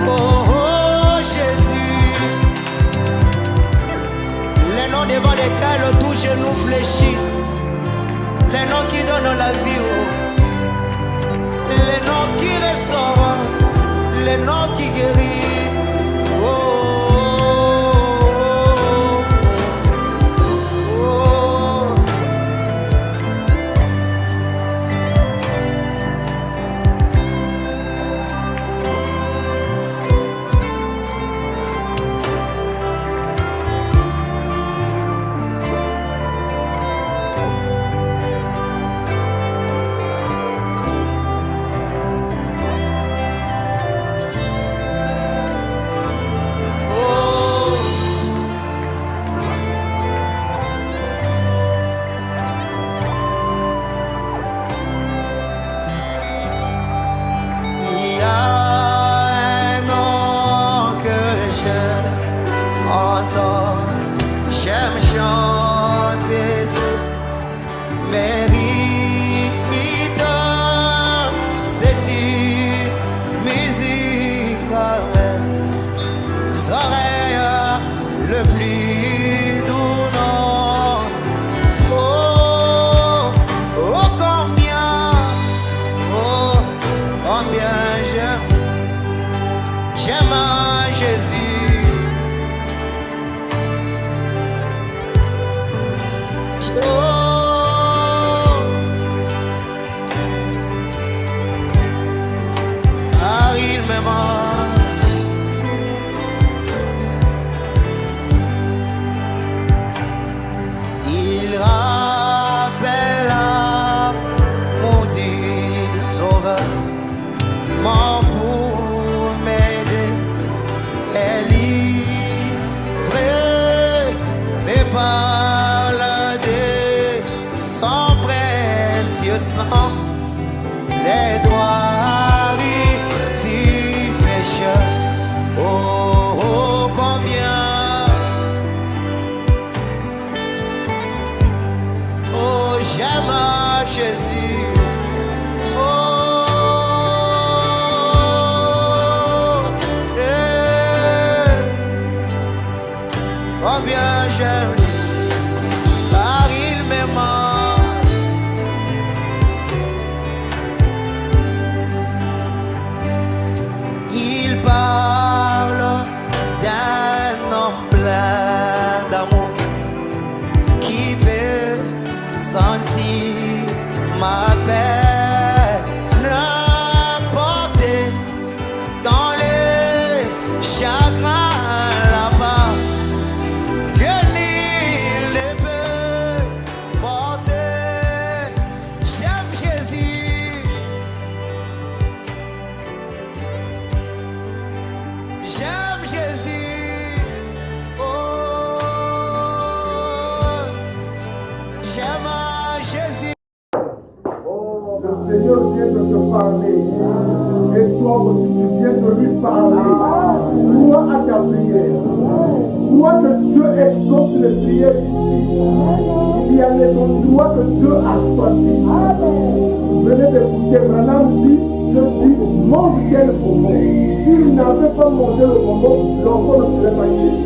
S4: Oh Jésus, les noms devant lesquels tout genou fléchit, les noms qui donnent la vie, les noms qui restaurent, les noms qui guérissent. Oh. J'aime chanter ce mérite, c'est une musique mes oreilles le plus doux nom. Oh, oh combien j'aime Jésus. Il m'aime. Il rappelle mon Dieu sauveur, mon pour m'aider et livrer, mais parle de son précieux sang, les doigts. Oh, oh, combien, oh, j'aime Jésus. Oh, combien j'aime, car il m'aime. Il parle d'un homme plein d'amour qui peut sentir ma peine porter dans les chagrins là-bas que nul ne peut porter. J'aime Jésus. J'aime Jésus, oh, j'aime Jésus.
S5: Oh, le Seigneur vient de te parler, et toi aussi tu viens de lui parler. Crois à ta prière, crois que Dieu exauce les prières ici. Il y a les endroits que Dieu a choisis. Venez d'écouter, madame dit, je dis, mange le bonbon. S'il n'avait pas mangé le bonbon, l'enfant ne serait pas guéri.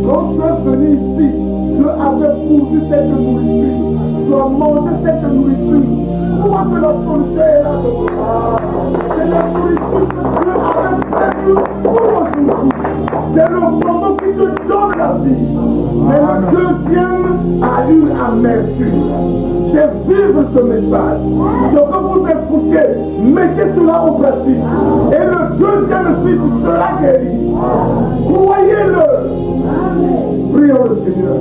S5: Quand tu es venu ici, Dieu avait pourvu cette nourriture. Tu as mangé cette nourriture. Crois que la solution est là devant. C'est la nourriture que Dieu avait prévue pour aujourd'hui. C'est le bonbon qui te donne la vie. Mais le deuxième a une amertume. C'est vivre ce message. Donc quand vous écoutez, mettez cela en pratique. Et le deuxième fils sera guéri. Croyez-le. Prions le Seigneur.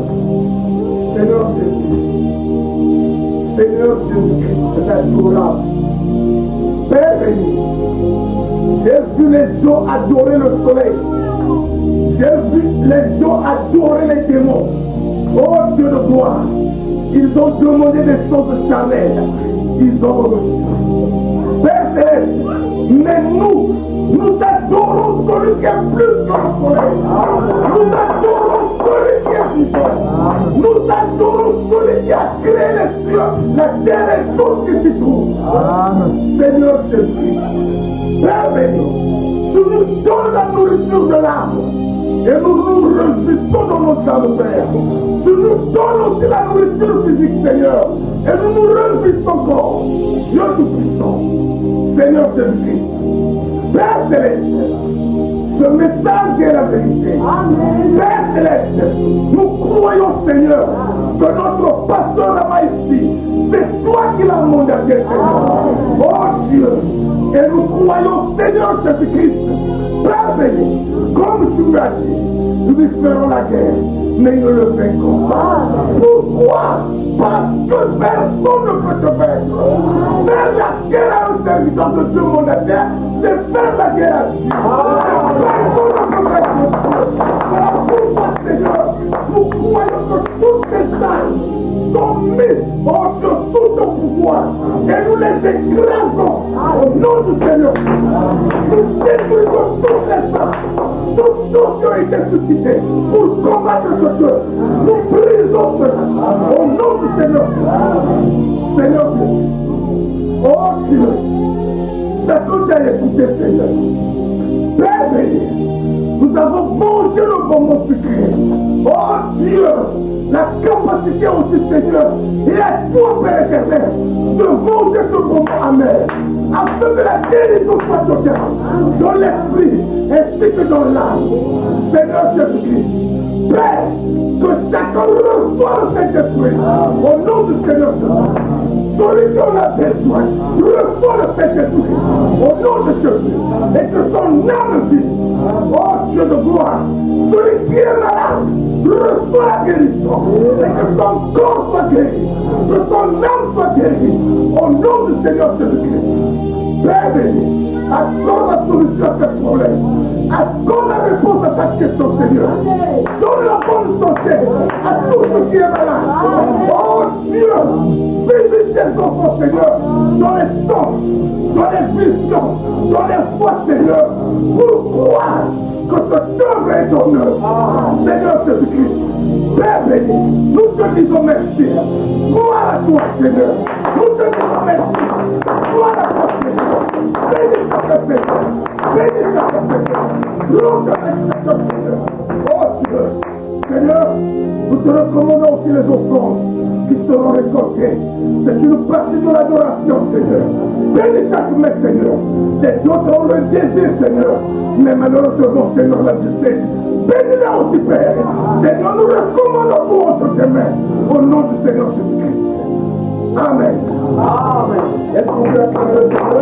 S5: Seigneur Jésus. Seigneur Jésus-Christ, c'est adorable. Père béni. J'ai vu les gens adorer le soleil. J'ai vu les gens adorer les démons. Oh Dieu de gloire. Ils ont demandé des choses charnelles. Ils ont reçu. Père céleste, mais nous adorons celui qui est plus que le soleil. Nous adorons celui qui est vivant. Nous adorons celui qui a créé les cieux, la terre et tout ce qui s'y trouve. Seigneur Jésus-Christ, Père béni, tu nous donnes la nourriture de l'âme et nous nous réjouissons dans notre âme, Père. Tu nous donnes aussi la nourriture physique, Seigneur, et nous nous réjouissons encore. Dieu tout-puissant, Seigneur Jésus-Christ, Père Céleste, ce message est la vérité. Amen. Père Céleste, nous croyons, Seigneur, que notre pasteur là-bas ici, c'est toi qui l'as mandaté, Seigneur. Oh Dieu, et nous croyons, Seigneur Jésus-Christ, Père béni, comme tu m'as dit, nous lui ferons la guerre, mais nous le vaincrons pas. Pourquoi? Parce que personne ne peut te vaincre. Faire la guerre à un serviteur de Dieu mandataire, c'est faire la guerre à Dieu. Personne ne peut vaincre Dieu. Voilà pourquoi, Seigneur, nous croyons que toutes les âmes sont mises sous ton pouvoir et nous les écrasons au nom du Seigneur. Nous détruisons toutes les âmes, tous ceux qui ont été suscités pour combattre ce Dieu. Nous brisons cela au nom du Seigneur. Seigneur Dieu, oh Dieu, c'est que tu as écouté, Seigneur. Père béni, nous avons mangé le bonbon sucré. Oh Dieu, la capacité aussi, Seigneur, et à toi, Père éternel, de manger ce bonbon amer, afin que la guérison soit totale dans l'esprit ainsi que dans l'âme. Seigneur Jésus-Christ, Père, que chacun reçoive le Saint-Esprit au nom du Seigneur Jésus. Celui qui en a besoin, reçoit le Saint-Esprit au nom de Jésus et que son âme vive. Oh Dieu de gloire, celui qui est malade, reçoit la guérison et que son corps soit guéri, que son âme soit guérie au nom du Seigneur Jésus-Christ. Père béni, accorde la solution à ce problème, accorde la réponse à ta question, Seigneur. Donne la bonne santé à tout ce qui est malade. Oh Dieu, visite tes enfants, Seigneur, dans les sens, dans les visions, dans les voies, Seigneur, pour croire que cette œuvre est ton œuvre. Seigneur Jésus-Christ, Père béni, nous te disons merci. Gloire à toi, Seigneur. Nous te disons merci. Gloire à toi, Seigneur. Bénis chaque Seigneur. Bénis chaque Seigneur. Loue avec chaque Seigneur. Oh Dieu, Seigneur, nous te recommandons aussi les offrandes qui seront récoltées. C'est une partie de l'adoration, Seigneur. Bénis chaque mec, Seigneur. Les autres ont le désir, Seigneur. Mais malheureusement, Seigneur, la justice. Bénis-la aussi, Père. Seigneur, nous recommandons pour entre tes mains. Au nom du Seigneur Jésus-Christ. Amen. Amen. Est-ce que vous voulez acclamer le Seigneur?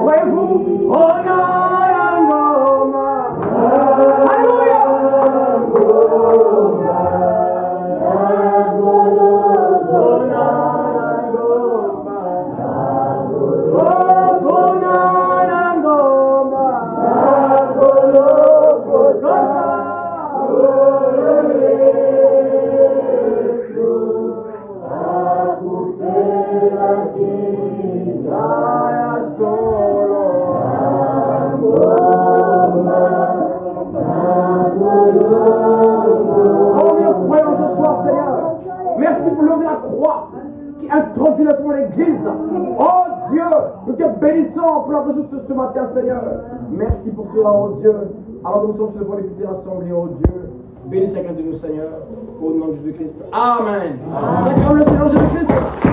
S3: Voyez-vous, on a un homme. Alléluia. Merci pour l'homme de la croix qui introduit dans l'église. Oh Dieu, nous te bénissons pour la présence de ce matin, Seigneur. Merci pour cela, oh Dieu. Alors nous sommes sur le point d'écouter l'assemblée, oh Dieu. Bénis chacun de nous, Seigneur, au nom de Jésus-Christ. Amen. Amen. Le Seigneur Jésus-Christ.